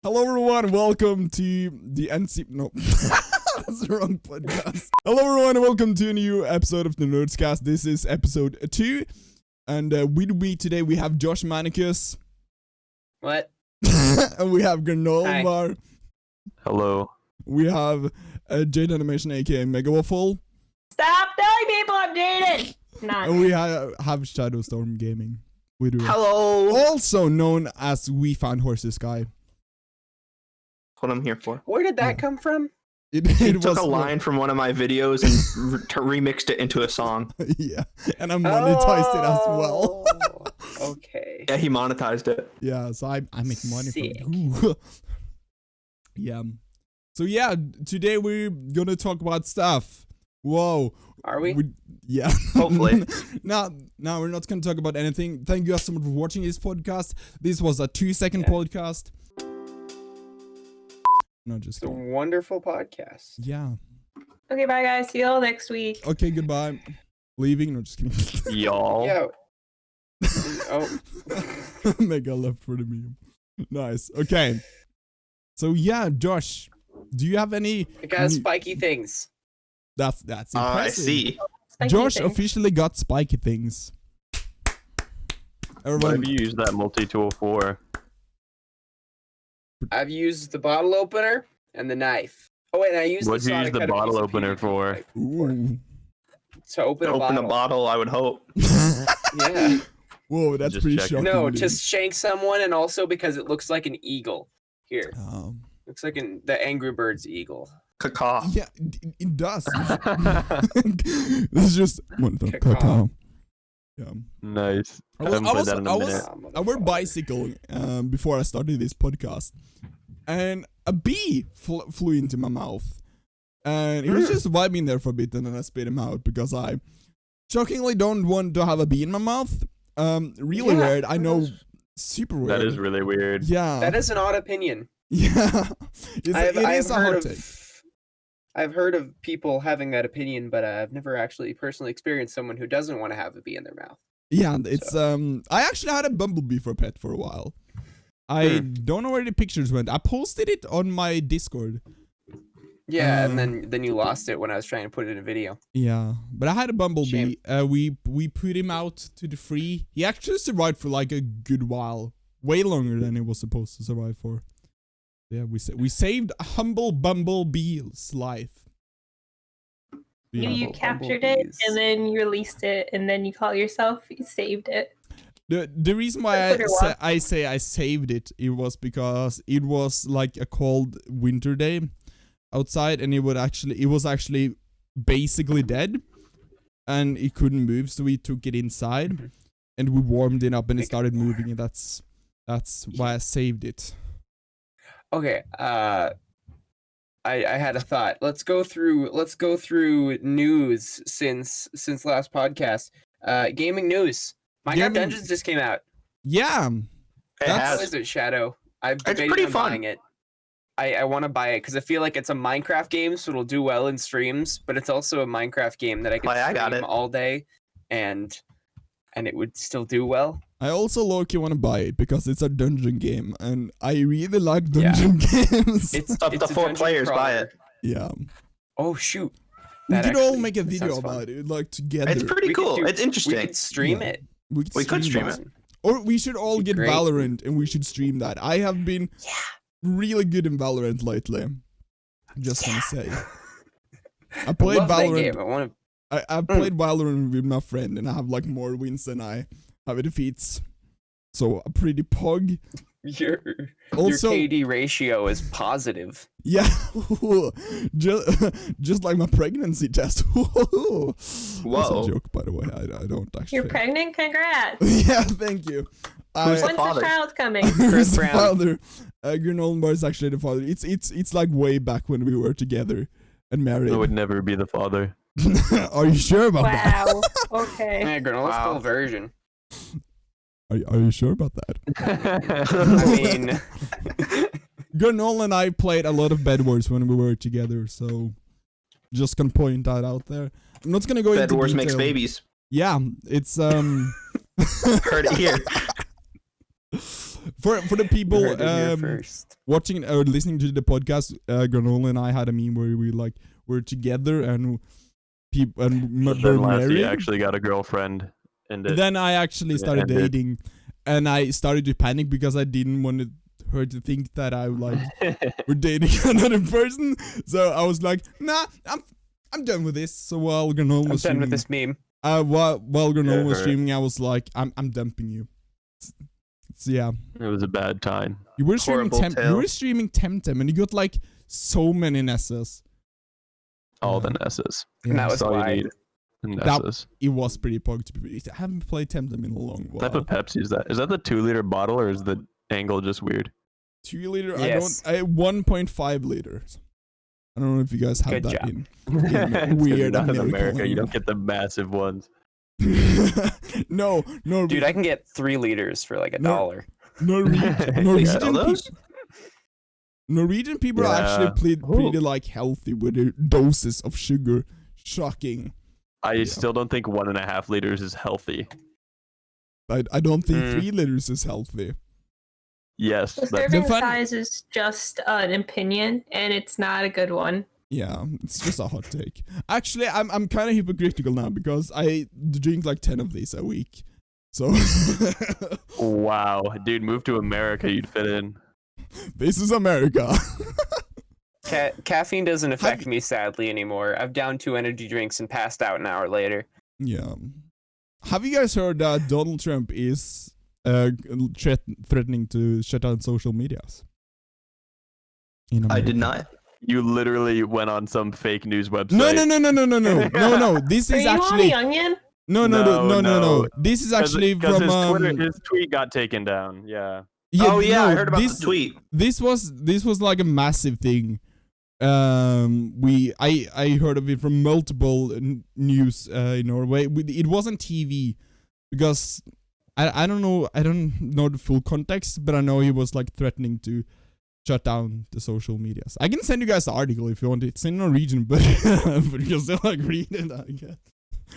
Hello everyone, welcome to the NC... No, that's the wrong podcast. Hello everyone, welcome to a new episode of the Nerdscast. This is episode 2. And with me today we have Josh Manicus. What? And we have Granolmar. Hello. We have Jade Animation aka Mega Waffle. Stop telling people I'm dated! Not. And we have Shadowstorm Gaming. We do. Hello. Also known as We Found Horses Guy. What I'm here for. Where did that come from? He took a line from one of my videos and remixed it into a song. Yeah, and I monetized it as well. Okay. Yeah, he monetized it. Yeah, so I make money Sick. from it. Ooh. Yeah. So yeah, today we're gonna talk about stuff. Whoa. Are we? Yeah. Hopefully. No, we're not gonna talk about anything. Thank you guys so much for watching this podcast. This was a 2-second podcast. No, just It's a kidding. wonderful podcast. Yeah. Okay, bye guys. See you all next week. Okay, goodbye. Leaving? No, just kidding. Y'all. Yo. Oh. Mega left for the meme. Nice. Okay. So yeah, Josh, do you have any? It got spiky things. That's impressive. I see. Spiky Josh things. officially got spiky things. What Everyone, have you used that multi-tool for? I've used the bottle opener and the knife. Oh wait, I used What the do you use Sonic the cut a bottle piece of opener PVC for? pipe ooh. to open a Open bottle. a bottle, I would hope. Yeah. Whoa, that's Just pretty checking. shocking. No, dude. to shank someone, and also because it looks like an eagle. Here, looks like the Angry Birds eagle. Caca. Yeah, it does. This is just one thing. Cacao. Cacao. Yeah. Nice. I I was- haven't I played was- that in I a was- minute. I were bicycling before I started this podcast, and a bee flew into my mouth, and it was just vibing there for a bit, and then I spit him out because I shockingly don't want to have a bee in my mouth. Really Yeah. weird. I know, super weird. That is really weird. Yeah. That is an odd opinion. Yeah. It is a heard hot of, take. I've heard of people having that opinion, but I've never actually personally experienced someone who doesn't want to have a bee in their mouth. Yeah, it's I actually had a bumblebee for a pet for a while. I don't know where the pictures went. I posted it on my Discord. Yeah, and then you lost it when I was trying to put it in a video. Yeah, but I had a bumblebee. Shame. We put him out to the free. He actually survived for like a good while, way longer than he was supposed to survive for. Yeah, we saved a humble bumblebee's life. Yeah. You captured it bumblebees. and then you released it and then you call yourself you saved it. The reason why Twitter watch. I say I saved it was because it was like a cold winter day outside, and it was actually basically dead, and it couldn't move, so we took it inside and we warmed it up and it started moving, and that's why I saved it. Okay, I had a thought. Let's go through news since last podcast. Gaming news. Minecraft Gaming- Dungeons just came out. Yeah, It How has. is it, Shadow? I've It's debated pretty on fun. buying it. I want to buy it because I feel like it's a Minecraft game, so it'll do well in streams. But it's also a Minecraft game that I could Why, I got stream it. all day, and it would still do well. I also low-key want to buy it because it's a dungeon game, and I really like Yeah. dungeon games. It's Up it's to a 4 dungeon players, buy crawler. it. Yeah, Oh shoot! we That could all actually- make a that video sounds fun. about it, like together. It's pretty We could cool. do- It's We interesting. could stream Yeah. it. We could stream it. Or we should all get Great. Valorant and we should stream that. I have been really good in Valorant lately. Just wanna say. I played Love that Valorant. game. I want to. I played Valorant with my friend, and I have like more wins than I have defeats. So a pretty pog. Your Also, KD ratio is positive. yeah, just like my pregnancy test. Whoa, that's Whoa. a joke, by the way. I don't actually. You're pregnant? Congrats! Yeah, thank you. Who's the When's father? the child coming? Who's Chris the Brown. father? Granola is actually the father. It's like way back when we were together and married. I would never be the father. Are you sure about that? Wow. Okay. Yeah, Granola's Wow. full version. Are you sure about that? I mean, Granola and I played a lot of Bed Wars when we were together, so just gonna point that out there. I'm not gonna go Bed into Wars detail. makes babies. Yeah, it's Heard it here. For the You people heard it here first. watching or listening to the podcast, Granola and I had a meme where we like were together and people and But were then Lassie married. actually got a girlfriend, and And then I actually started ended. dating, and I started to panic because I didn't want her to think that I like were dating another person. So I was like, nah, I'm done with this. So while Granola I'm was done with streaming, this meme. while Granola was Yeah. streaming, I was like, I'm dumping you. So yeah, it was a bad time. you were streaming Horrible You tale. were streaming Temtem, and you got like so many Nesses. All Yeah. the Nesses. And that was That's all you why. need. The That- Nesses. It was pretty pog to be. I haven't played Temtem in a long What type while. of Pepsi is that? Is that the 2-liter bottle, or is the angle just weird? 2 liter. Yes. 1.5 liters. I don't know if you guys have Good that job. in. It's weird not in American America. You don't language. get the massive ones. No, Dude, I can get 3 liters for like $1. Norwegian people are actually Yeah. pretty like healthy with their doses of sugar. Shocking. I still don't think 1.5 liters is healthy. I don't think Mm. 3 liters is healthy. Yes, The that's serving fun- size is just an opinion, and it's not a good one. Yeah, it's just a hot take. Actually, I'm kind of hypocritical now because I drink like 10 of these a week. So wow, dude. Move to America, you'd fit in. this is America. Caffeine doesn't affect you- me sadly anymore. I've downed 2 energy drinks and passed out an hour later. Yeah. Have you guys heard that Donald Trump is threatening to shut down social medias? In I America? did not. You literally went on some fake news website. No. This Are is you actually on the Onion? no. This is actually because from his tweet got taken down. Yeah. Oh yeah, I no, heard about this, the tweet. This was like a massive thing. I heard of it from multiple news in Norway. It wasn't TV because I don't know the full context, but I know he was like threatening to shut down the social medias. I can send you guys the article if you want. It's in Norwegian, but but you can still like read it. I guess.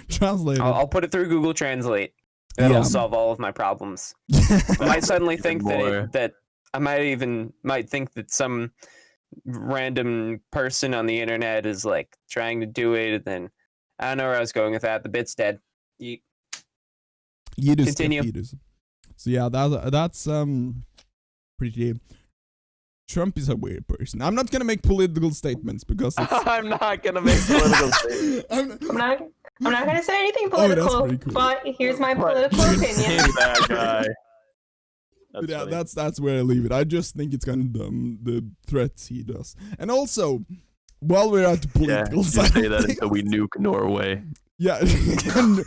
Translate it. I'll put it through Google Translate. That'll Yeah. solve all of my problems. I might suddenly think more. that I might think that some random person on the internet is like trying to do it, and then I don't know where I was going with that. The bit's dead. Yeet. Yidus, Continue. Yidus. So yeah, that's pretty. Trump is a weird person. I'm not gonna make political statements because it's. I'm not gonna make political statements. I'm not gonna say anything Oh, that's political, pretty cool. but here's my What? political opinion. That guy. That's Yeah, funny. that's where I leave it. I just think it's kind of dumb, the threats he does. And also, while we're at the Yeah, political you side say of that things, until we nuke Norway. yeah, Trump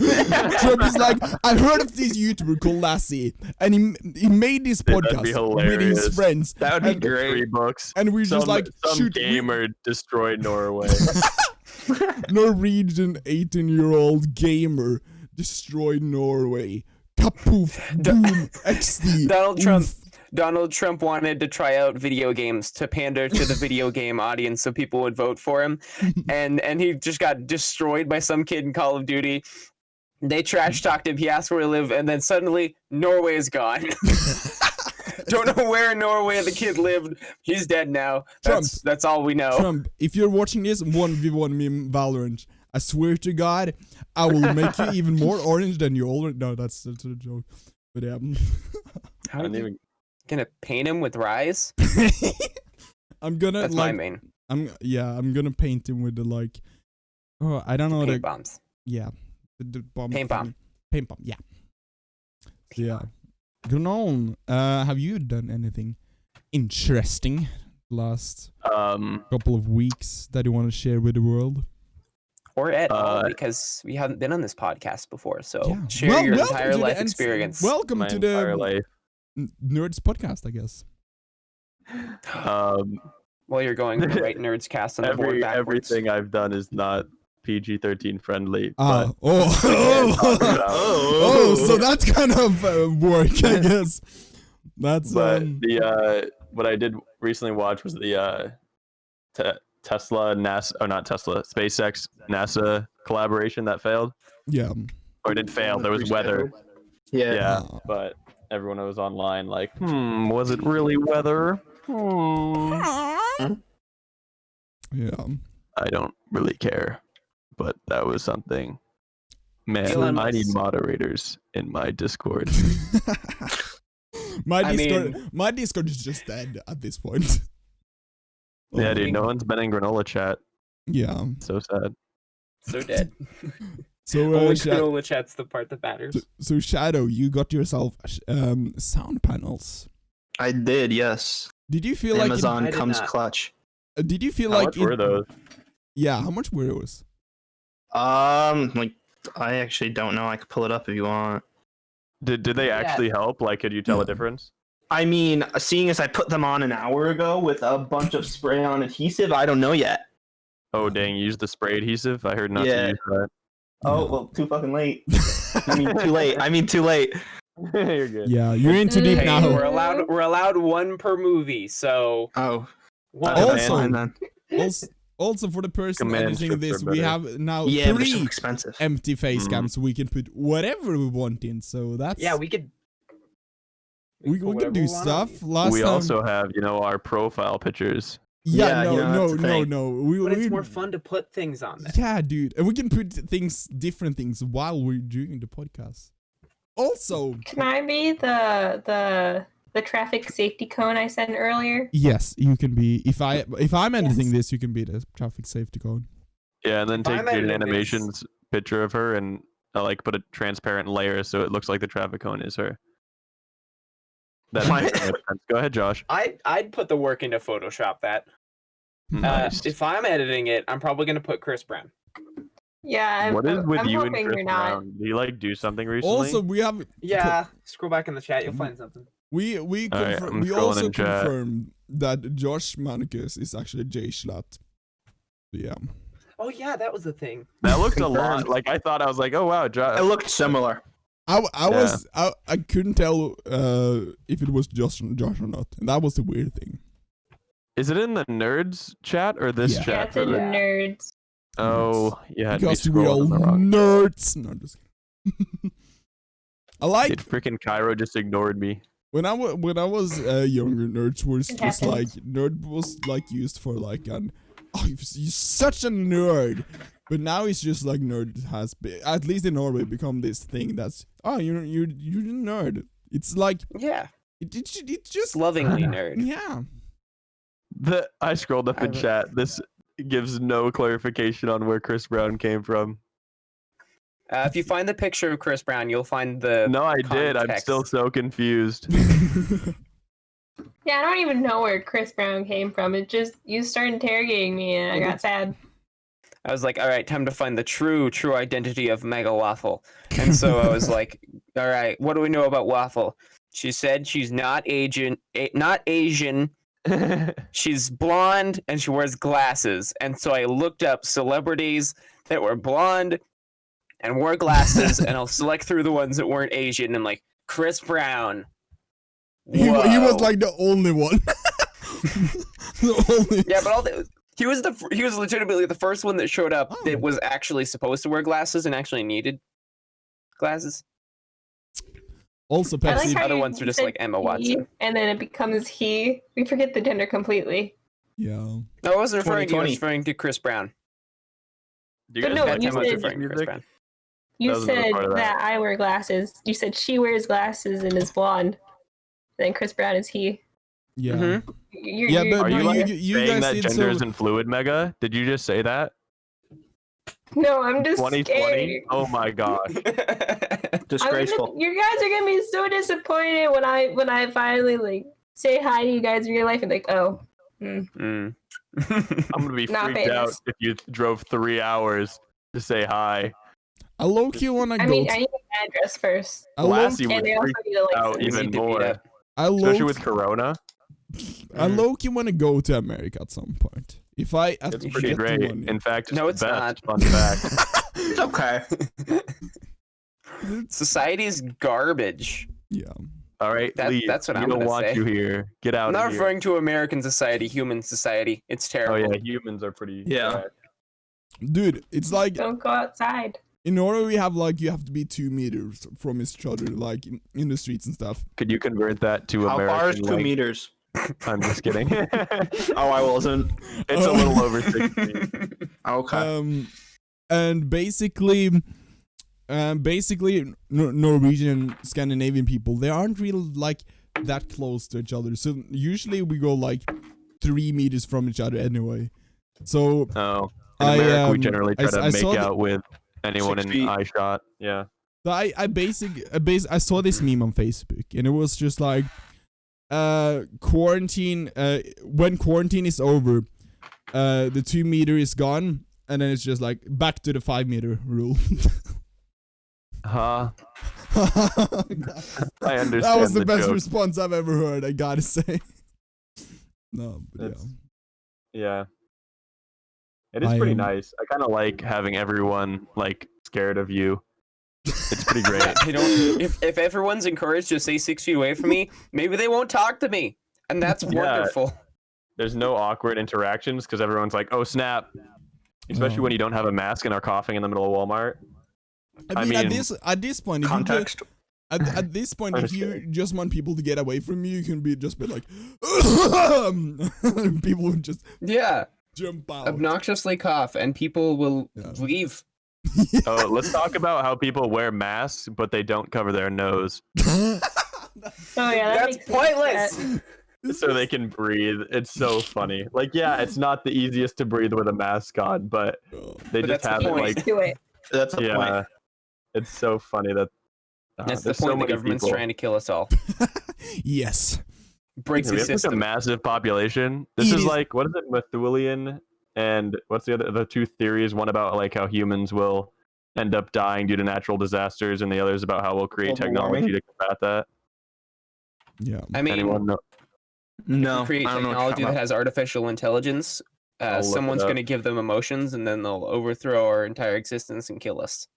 is like, I heard of this YouTuber called Lassie, and he made this Dude, that'd be podcast with his hilarious. friends, That would be And- great. 3 books. and we're Some, just like, some shoot, gamer destroyed Norway. Norwegian 18-year-old gamer destroyed Norway. Kapoof, boom, XD. Donald Trump wanted to try out video games to pander to the video game audience so people would vote for him, and he just got destroyed by some kid in Call of Duty. They trash talked him. He asked where he lived, and then suddenly Norway is gone. Don't know where in Norway the kid lived. He's dead now. That's all we know. Trump, if you're watching this 1v1 me in Valorant, I swear to God, I will make you even more orange than you already. No, that's a joke. But yeah. How I are didn't you even. gonna paint him with Rise? I'm gonna That's my like. main. I'm gonna paint him with the like. Oh, I don't know Paint the. bombs. Yeah. The bomb. Paint thing. bomb. Paint bomb. Yeah. Yeah. Gunnar, have you done anything interesting last couple of weeks that you want to share with the world? Or at all, because we haven't been on this podcast before. So Yeah. share Well, your welcome entire to the life Ns- experience. Welcome My to entire the life. Nerds podcast, I guess. While you're going to write Nerdscast on the board backwards. Everything I've done is not PG-13 friendly. Ah, but oh, so that's kind of work, I guess. That's But the what I did recently watch was the Tesla NASA, oh not Tesla, SpaceX NASA collaboration that failed. yeah. Or it didn't fail. There was weather. Yeah. Yeah, Oh. but everyone was online like, was it really weather? Yeah. I don't really care, but that was something. Man, Elon I need Musk. moderators in my Discord. My Discord is just dead at this point. Yeah, Oh, dude, no one's been in granola chat. Yeah. So sad. So dead. So Only granola chat's the part that matters. so Shadow, you got yourself sound panels. I did, yes. Did you feel Amazon I did comes not. clutch. Did you feel How like much were those? Yeah, how much were those? Like I actually don't know. I could pull it up if you want. Did they actually help? Like, could you tell a difference? I mean, seeing as I put them on an hour ago with a bunch of spray-on adhesive, I don't know yet. Oh dang, you used the spray adhesive? I heard not Yeah. to use that. Oh, well, too fucking late. I mean, too late. You're good. Yeah, you're in too deep Hey, now. we're allowed one per movie, so Oh, one. Also- fine then. Also, for the person Command editing strips this, are we better. have now Yeah, but they're so 3 expensive. empty face cams, so we can put whatever we want in. So that's Yeah, we could. we put can do whatever we want on. stuff. Last We time, also have, our profile pictures. yeah, Yeah, no, that's the thing. But it's we more fun to put things on there. Yeah, dude, and we can put different things while we're doing the podcast. Also, Can I be the traffic safety cone I sent earlier? yes, you can be. If I'm editing this, you can be the traffic safety cone. Yeah, and then If take I'm Jaden editing Animation's picture of her and put a transparent layer so it looks like the traffic cone is her. That My- makes so much sense. Go ahead, Josh. I'd put the work into Photoshop that. Nice. If I'm editing it, I'm probably gonna put Chris Brown. Yeah, What is with I'm you and hoping Chris you're not. Brown? Do you do something recently? Also, we have Yeah, scroll back in the chat, you'll find something. we Alright, confirm, I'm we scrolling also in chat. confirmed that Josh Manicus is actually Jay Schlatt. Yeah. Oh yeah, that was the thing. That looked a lot. Confirmed. Like I thought, I was like, oh wow, Josh. It looked similar. I couldn't tell if it was Josh or not, and that was the weird thing. Is it in the nerds chat or this Yeah. Yeah, chat? it's in Yeah. nerds. Oh, you had me Because we're all scrolling the wrong. nerds. No, I'm just kidding. I like Dude, freaking Cairo just ignored me. when I was younger. Nerds was It just like happens. nerd was like used for like an you're such a nerd. But now it's just like nerd has at least in Norway become this thing that's you're a nerd. It's like Yeah, it's just it's lovingly nerd. yeah. I scrolled up in chat. This gives no clarification on where Chris Brown came from. If you find the picture of Chris Brown, you'll find the. No, I did. I'm context. still so confused. Yeah, I don't even know where Chris Brown came from. It just you started interrogating me, and I got sad. I was like, all right, time to find the true identity of Mega Waffle. And so I was like, all right, what do we know about Waffle? She said she's not Asian. She's blonde and she wears glasses. And so I looked up celebrities that were blonde and wore glasses, and I'll select through the ones that weren't Asian. And I'm like, Chris Brown. he was Whoa. like the only one. The only. Yeah, but he was legitimately the first one that showed up Oh. that was actually supposed to wear glasses and actually needed glasses. Also, I like Pepsi. how Other you ones are just said like Emma he, Watson. and then it becomes he. We forget the gender completely. Yeah. No, I wasn't referring to you, I was 2020. referring to Chris Brown. Do But guys no, like you I was said- referring to Chris music? Brown. You That was another said part of that. that I wear glasses. You said she wears glasses and is blonde. Then Chris Brown is he. Yeah. Mhm. You're, Yeah, you're, but Are you, like, you saying guys that did gender so. isn't fluid, Mega? Did you just say that? no, I'm just 2020? scared. Oh my gosh. Disgraceful. You guys are gonna be so disappointed when I finally like say hi to you guys in real life and like, oh, Mm. I'm gonna be Not freaked out famous. if you drove 3 hours to say hi. I low key wanna I go. mean, I need an address first, I low, Lassie would and they also freak need a out license. even need to meet more, up. I low, especially with Corona. I low key wanna go to America at some point. If I It's get pretty the great. money. In fact, it's No, the it's best. not. Fun fact. It's okay. Society's garbage. Yeah. All right, leave. That's what we I'm don't gonna want say. you here. Get out I'm not of here. referring to American society, human society. It's Oh terrible. yeah, humans are pretty. Yeah. trash. Dude, it's like Don't go outside. In Norway, we have like you have to be 2 meters from each other, like in the streets and stuff. Could you convert that to How American? far is 2 length? meters? I'm just kidding. Oh, I wasn't. It's a little over 6 feet. Okay. And basically, Norwegian and Scandinavian people, they aren't really like that close to each other. So usually we go like 3 meters from each other anyway. So Oh, in America we generally try I to make saw out with anyone 6 in feet. eye shot. Yeah. So I saw this meme on Facebook, and it was just like, quarantine. When quarantine is over, the 2 meter is gone, and then it's just like back to the 5 meter rule. Huh? I understand. That was the best joke. response I've ever heard. I gotta say. No, but It's- Yeah. It is I, pretty nice. I kind of like having everyone like scared of you. It's pretty great. You know, if everyone's encouraged to stay 6 feet away from me, maybe they won't talk to me, and that's Yeah. wonderful. There's no awkward interactions because everyone's like, "Oh snap!" Especially Oh. when you don't have a mask and are coughing in the middle of Walmart. I mean, I at mean, this point, if you Context. at this point, I'm if just you just want people to get away from you, you can be like, people would just Yeah, jump out. obnoxiously cough, and people will Yeah. leave. Oh, let's talk about how people wear masks but they don't cover their nose Oh yeah, that That's makes me upset. pointless. so they can breathe. It's so funny. Like, yeah, it's not the easiest to breathe with a mask on, but Oh. they But just that's the have it point. like, Do it. That's a yeah. point. It's so funny that That's the there's so point. The many government's people. trying to kill us all. Yes. Breaks We the have such a system. massive population. This It is is- like, what is it, Methulian, and what's the two theories? One about like how humans will end up dying due to natural disasters, and the other is about how we'll create Global technology warming? to combat that. Yeah. I mean, Anyone know? No, create I don't know what you're technology talking that about. has artificial intelligence. I'll look it Someone's up. going to give them emotions, and then they'll overthrow our entire existence and kill us.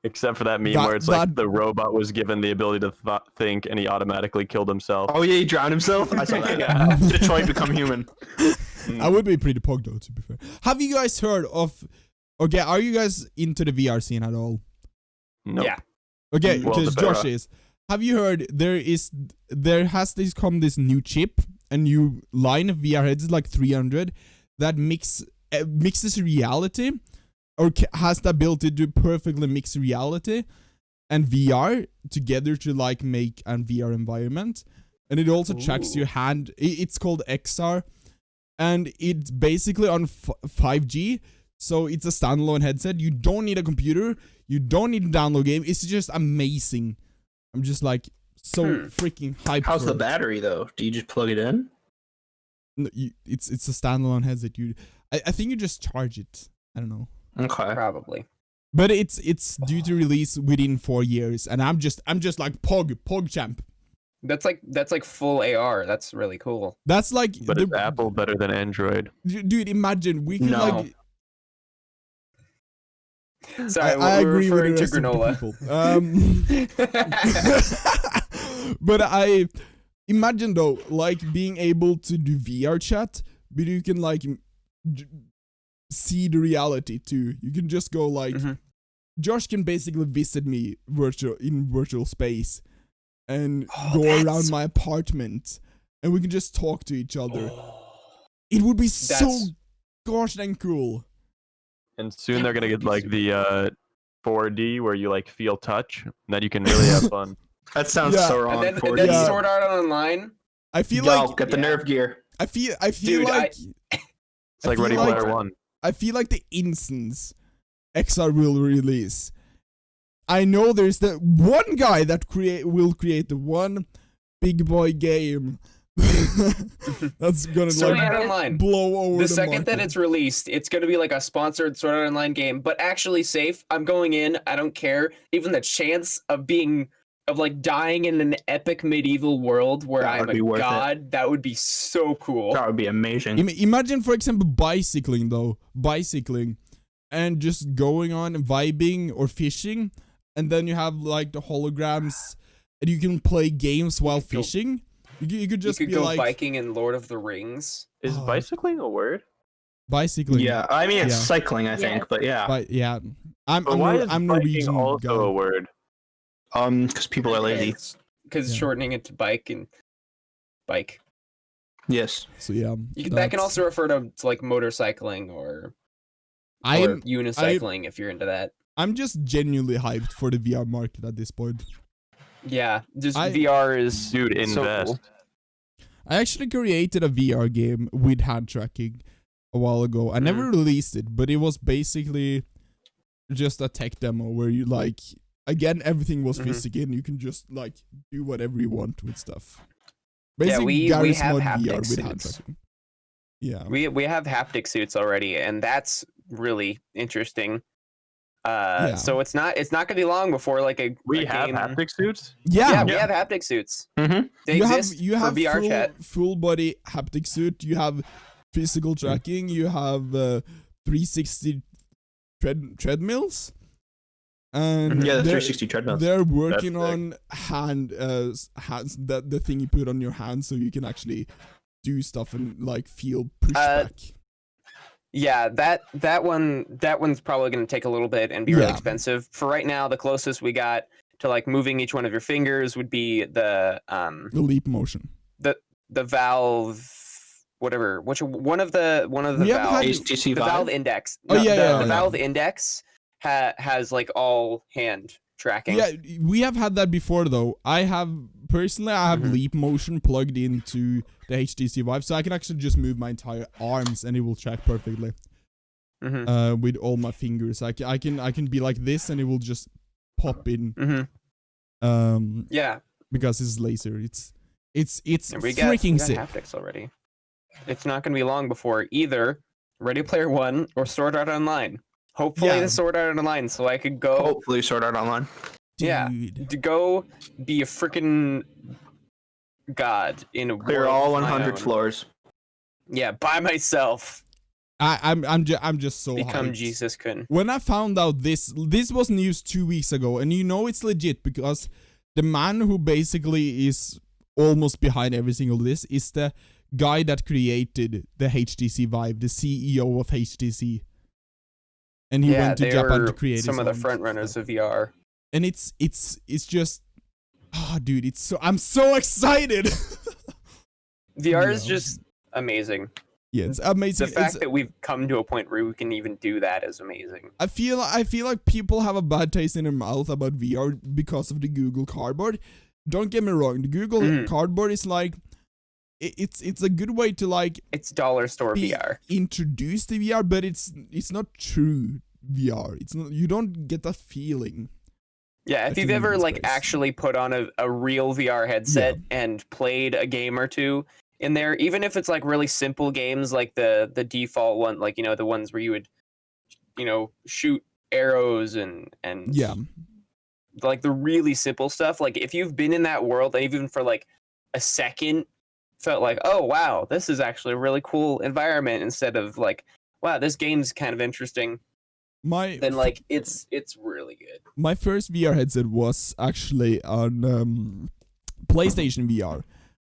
Except for that meme That- where it's that- like the robot was given the ability to think, and he automatically killed himself. Oh yeah, he drowned himself. I saw that. Yeah. Detroit become human. I would be pretty pugged though, to be fair. Have you guys heard of? Okay, are you guys into the VR scene at all? Nope. Yeah. Okay, Well, because the better- Josh is. Have you heard there has come this new chip, a new line of VR heads, like 300, that mixes reality, or has the ability to perfectly mix reality and VR together to like make a VR environment, and it also tracks Ooh. your hand. It's called XR, and it's basically on 5G. So it's a standalone headset. You don't need a computer. You don't need to download game. It's just amazing. I'm just like so freaking hyped. How's for the it. battery though? Do you just plug it in? No, it's a standalone headset. I think you just charge it. I don't know. Okay. Probably. But it's due to release within 4 years, and I'm just like Pog champ. That's like full AR. That's really cool. That's like But is Apple better than Android? dude. Imagine we could No. like. Sorry, I we're agree with referring the to rest of the granola. people. But I imagine though, like being able to do VR chat, but you can like see the reality too. You can just go like, Mhm. Josh can basically visit me in virtual space, and Oh, go that's- around my apartment, and we can just talk to each other. It would be so That's- gosh dang cool. And soon they're gonna get like the 4D where you like feel touch, and then you can really have fun. That sounds Yeah. so wrong. and then, for and then you. Yeah. Sword Art Online. I feel Yo, like get the Yeah. nerve gear. I feel Dude, like It's like feel Ready like- Player One. I feel like the instance XR will release. I know there's the one guy that will create the one big boy game that's gonna Sword like Art Online. blow over The second that market. it's released, it's going to be like a sponsored Sword Art Online game, but actually safe. I'm going in. I don't care. Even the chance of like dying in an epic medieval world where That I'm would be a worth it. god, that would be so cool. That would be amazing. Imagine, for example, bicycling, and just going on vibing or fishing, and then you have like the holograms, and you can play games while You could go- fishing. You could You just could be go like, biking in Lord of the Rings. Is Oh. bicycling a word? Bicycling. Yeah, I mean it's Yeah. cycling, I think, Yeah. but yeah, But yeah, I'm But why is I'm biking Norwegian also guy. a word? because people are lazy. Because Yeah. shortening it to bike and bike. Yes. So yeah, That can also refer to like motorcycling or I'm unicycling if you're into that. I'm just genuinely hyped for the VR market at this point. Yeah, just I- VR is Dude, so invest. cool. I actually created a VR game with hand tracking a while ago. I never released it, but it was basically just a tech demo where you like again everything was Mhm. physics and you can just like do whatever you want with stuff. Yeah, Basically, we Garry's have Mod haptic VR with hand suits. tracking. Yeah. We have haptic suits already, and that's really interesting. Yeah. So it's not gonna be long before like a We a have game... haptic suits? Yeah. Yeah, we have haptic suits. Mm-hmm. They exist you for have VR chat. full body haptic suit. You have physical tracking. You have 360 treadmills. And Yeah, the they're- 360 treadmills. They're working sick. on hands, the thing you put on your hands, so you can actually do stuff and like feel pushback. Yeah, that one's probably gonna take a little bit and be really Yeah. expensive. For right now, the closest we got to like moving each one of your fingers would be the The leap motion. Valve, whatever, one of the We have Valve, had- HTC the Vive. Valve Index. Oh, yeah, the, yeah, the yeah. Valve Index has like all hand tracking. Yeah, we have had that before though. I have Mhm. leap motion plugged into the HTC Vive, so I can actually just move my entire arms and it will track perfectly. Mm-hmm. With all my fingers, I can be like this and it will just pop in. Mm-hmm. Yeah, Because it's laser. It's and we got freaking sick. haptics already. It's not going to be long before either Ready Player One or Sword Art Online. Hopefully, Yeah. the Sword Art Online, so I could go Hopefully, Sword Art Online. yeah. Dude. to go be a freaking god in a Clear world all of my 100 own. floors. Yeah, by myself. I'm just so Become hyped. Jesus Kun. When I found out this was news 2 weeks ago, and you know it's legit because the man who basically is almost behind every single this is the guy that created the HTC Vive, the CEO of HTC. And he went to they Japan were to create some his of the own front runners stuff. of VR. And it's just dude, I'm so excited. VR is Yeah. just amazing. Yeah, it's amazing. The fact It's- that we've come to a point where we can even do that is amazing. I feel like people have a bad taste in their mouth about VR because of the Google Cardboard. Don't get me wrong, the Google Mhm. Cardboard is like it's a good way to like It's dollar store be VR. introduced to VR, but it's not true VR. It's not, you don't get that feeling. Yeah, if Like you've in ever movie like space. actually put on a real VR headset and played a game or two in there, even if it's like really simple games like the default one, like the ones where you would shoot arrows and Yeah. like the really simple stuff, like if you've been in that world and even for like a second felt like, oh wow, this is actually a really cool environment, instead of like, wow, this game's kind of interesting, then like it's really good. My first VR headset was actually on PlayStation VR.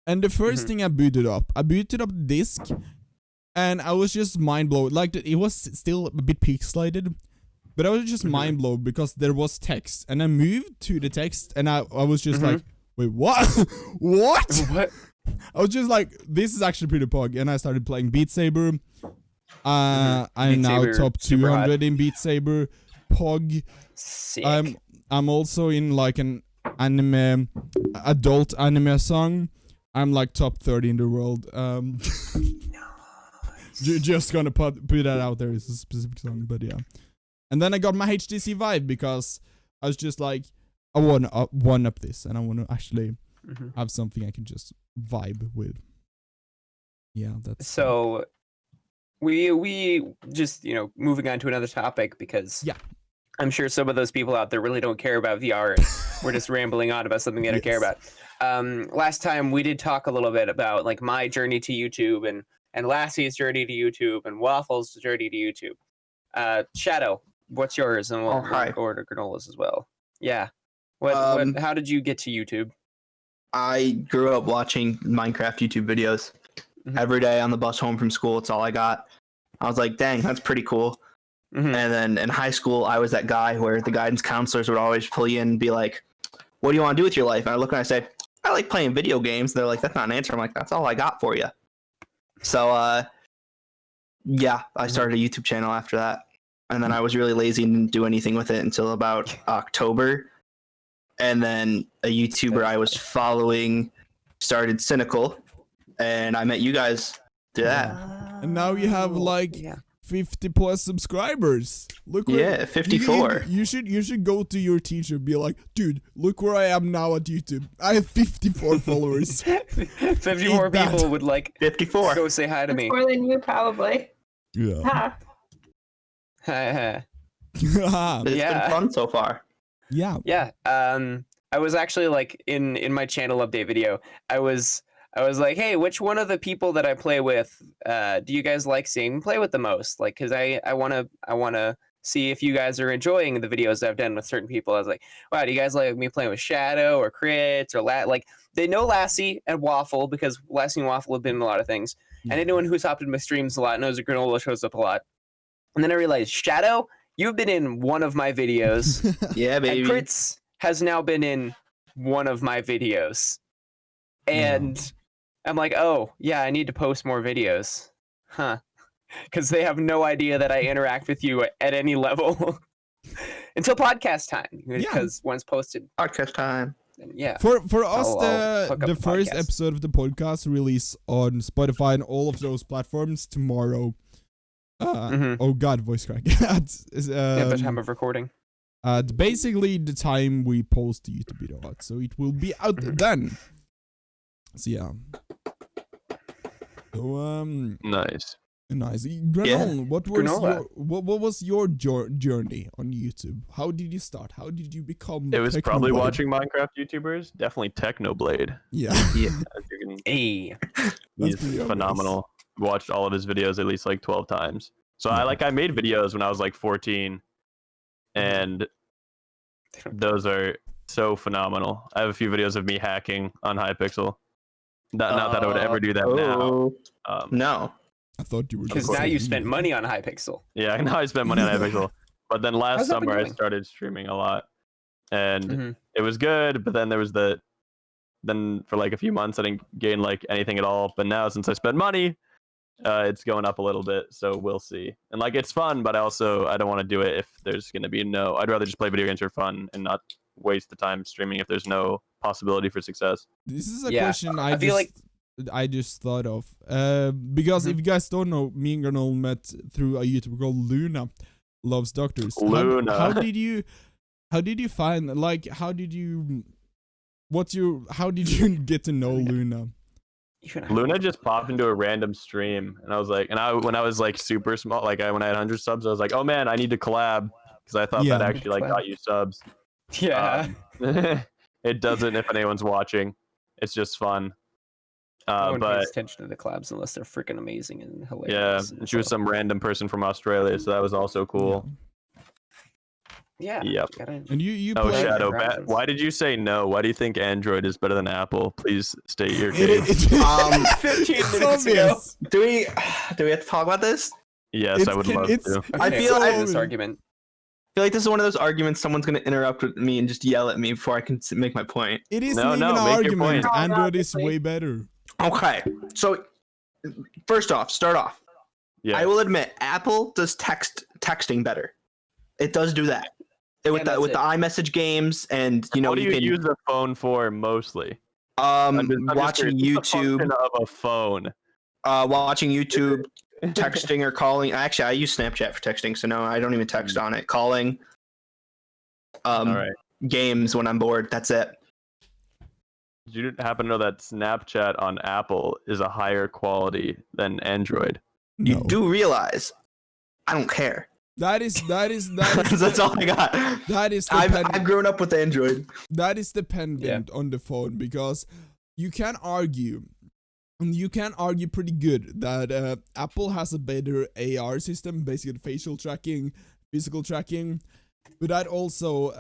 And the 1st Mhm. thing I booted up the disc, and I was just mind blown. Like it was still a bit pixelated, but I was just Mhm. mind blown because there was text, and I moved to the text, and I was just Mhm. like, wait, what? What? What? I was just like, this is actually pretty pog, and I started playing Beat Saber. I'm Beat now Saber, top super hot. 200 in Beat Saber. Pog. Sick. I'm also in like an adult anime song. I'm like top 30 in the world. Just gonna put that out there. It's a specific song, but yeah. And then I got my HTC Vive because I was just like, I want to one up this, and I want to actually Mhm. have something I can just vibe with. Yeah, that's So we just moving on to another topic, because Yeah. I'm sure some of those people out there really don't care about VR, and we're just rambling on about something they don't care Yes. about. Last time we did talk a little bit about like my journey to YouTube and Lassie's journey to YouTube and Waffle's journey to YouTube. Shadow, what's yours? And we'll hi. go over to Granola's as well. Yeah. Um, How did you get to YouTube? I grew up watching Minecraft YouTube videos Mhm. every day on the bus home from school. It's all I got. I was like, dang, that's pretty cool. Mhm. And then in high school, I was that guy where the guidance counselors would always pull you in and be like, what do you want to do with your life? And I look and I say, I like playing video games. And they're like, that's not an answer. I'm like, that's all I got for you. So, yeah, I started a YouTube channel after that. And then I was really lazy and didn't do anything with it until about October. And then a YouTuber I was following started Cynical. And I met you guys through that. And now you have like 50 plus subscribers. Look where, Yeah, 54. You should go to your teacher and be like, dude, look where I am now at YouTube. I have 54 followers. 54 Ain't that- people would like 54. go say hi to me. More than you, probably. Yeah. Ha. It's Yeah. been fun so far. Yeah. Yeah. I was actually like in my channel update video, I was like, hey, which one of the people that I play with do you guys like seeing me play with the most? Like, cause I wanna see if you guys are enjoying the videos I've done with certain people. I was like, wow, do you guys like me playing with Shadow or Crits or like they know Lassie and Waffle because Lassie and Waffle have been in a lot of things. And anyone who's hopped in my streams a lot knows that Granola shows up a lot. And then I realized, Shadow, you've been in one of my videos. Yeah, baby. And Crits has now been in one of my videos. And I'm like, oh, yeah, I need to post more videos. Huh. Because they have no idea that I interact with you at any level. Until podcast time. Because once posted. Podcast time. Yeah. For us, I'll hook up the first podcast. episode of the podcast release on Spotify and all of those platforms tomorrow. Oh god, voice crack. At the time of recording. Basically the time we post the YouTube video out, so it will be out then. So yeah. So Nice. nice. Granola, what was your journey on YouTube? How did you start? How did you become? It was probably Technoblade? watching Minecraft YouTubers. Definitely Technoblade. Yeah. Yeah. As you can, Hey. That's he's pretty obvious. phenomenal. Watched all of his videos at least like 12 times. So I made videos when I was like 14, and those are so phenomenal. I have a few videos of me hacking on Hypixel. Not that I would ever do that now. No. I thought you were Because just now you saying- spent money on Hypixel. Yeah, now I spent money on Hypixel. But then last How's that been summer I going? started streaming a lot, and Mhm. it was good. But then there was then for like a few months I didn't gain like anything at all. But now since I spent money, it's going up a little bit. So we'll see. And like it's fun, but I don't want to do it if there's gonna be no. I'd rather just play video games for fun and not waste the time streaming if there's no possibility for success. This is a Yeah, question I feel like- I just thought of. Because if you guys don't know, me and Granola met through a YouTuber called Luna Loves Doctors. Luna. How did you find, like, how did you get to know Luna? Luna just popped into a random stream, and I was like, when I was like super small, like when I had 100 subs, I was like, oh man, I need to collab because I thought Yeah. that actually like got you subs. Yeah. It doesn't if anyone's watching. It's just fun. No one But pays attention to the collabs unless they're freaking amazing and yeah, hilarious. and she was some random person from Australia, so that was also cool. Yeah. Yep. Gotta- And you Oh, play. Shadow, Reference. why did you say no? Why do you think Android is better than Apple? Please state your It- case. it- 15 it's minutes ago. obvious. Do we have to talk about this? Yes, I would love it's- to. I Okay, feel let's I- end this argument. I feel like this is one of those arguments someone's going to interrupt with me and just yell at me before I can make my point. It isn't No, even no, an make your argument. point. Android is Obviously. way better. Okay. So, first off, start off. Yeah. I will admit, Apple does texting better. It does do that. With that's the it. iMessage games, and what do you can use the phone for mostly? I'm just watching curious, what's the YouTube, function of a phone. watching YouTube, texting or calling. Actually, I use Snapchat for texting, so no, I don't even text on it. Calling, All right. games when I'm bored. That's it. Did you happen to know that Snapchat on Apple is a higher quality than Android? You No. do realize I don't care. That is That's all I got. that is I've grown up with Android. that is dependent on the phone, because you can argue, and you can argue pretty good that Apple has a better AR system, basically facial tracking, physical tracking, but that also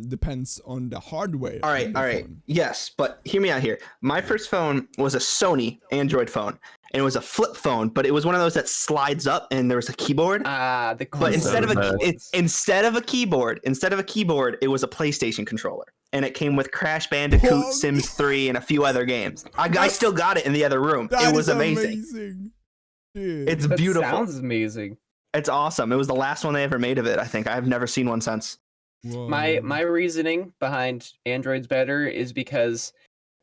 depends on the hardware. All on right, the all right. phone. Yes, but hear me out here. My first phone was a Sony Android phone, and it was a flip phone, but it was one of those that slides up and there was a keyboard. The But instead of ones. instead of a keyboard, it was a PlayStation controller, and it came with Crash Bandicoot, What? Sims 3, and a few other games. I still got it in the other room. That It was is amazing. Dude. It's That beautiful. sounds amazing. It's awesome. It was the last one they ever made of it. I think I've never seen one since. Whoa. My reasoning behind Android's better is because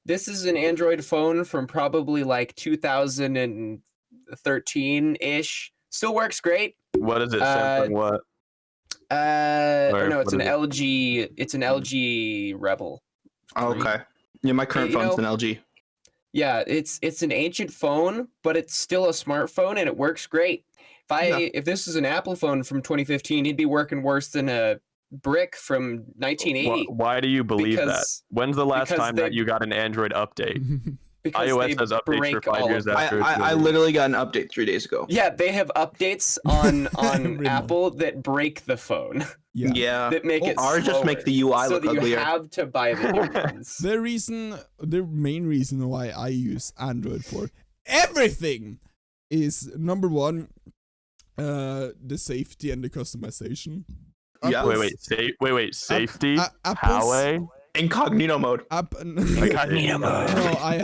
this is an Android phone from probably like 2013-ish. Still works great. What is it? Samsung what? No, it's what an is it? LG. It's an LG Rebel. Oh, Three. okay. Yeah, my current You phone's know- an LG. Yeah, it's an ancient phone, but it's still a smartphone and it works great. If this is an Apple phone from 2015, he'd be working worse than a brick from 1980. Why do you believe that? Because- When's the last because time they- that you got an Android update? Because iOS they has updates break for 5 all years of them. after. it's I released. literally got an update 3 days ago. Yeah, they have updates on Every month. Apple that break the phone, yeah. Yeah. that make Oh, it Ours just make the UI so look that you uglier. have to buy the new ones. The main reason why I use Android for everything is number one, the safety and the customization. Yeah. Wait. Safety? Apple's Huawei? Incognito mode. Incognito mode. No, I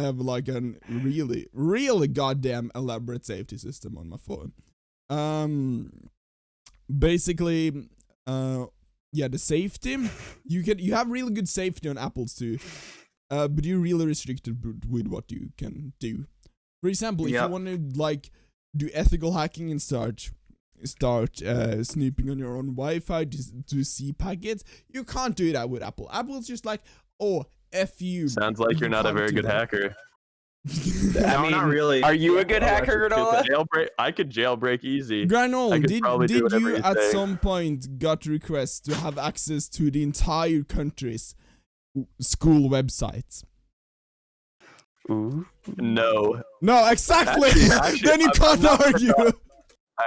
have like a really goddamn elaborate safety system on my phone. Basically, the safety, you have really good safety on Apple's too, but you're really restricted with what you can do. For example, if Yep. you want to like do ethical hacking and start snooping on your own Wi-Fi to see packets, you can't do that with Apple. Apple's just like, oh, F you. Sounds like you're not a can't very do good that. hacker. No, not really. Are you a good hacker, Granola? I could jailbreak easy. I Granola, could probably do did whatever you you at say. some point got requests to have access to the entire country's school websites? Ooh. No. No, exactly. Actually, Then you I'm can't not argue.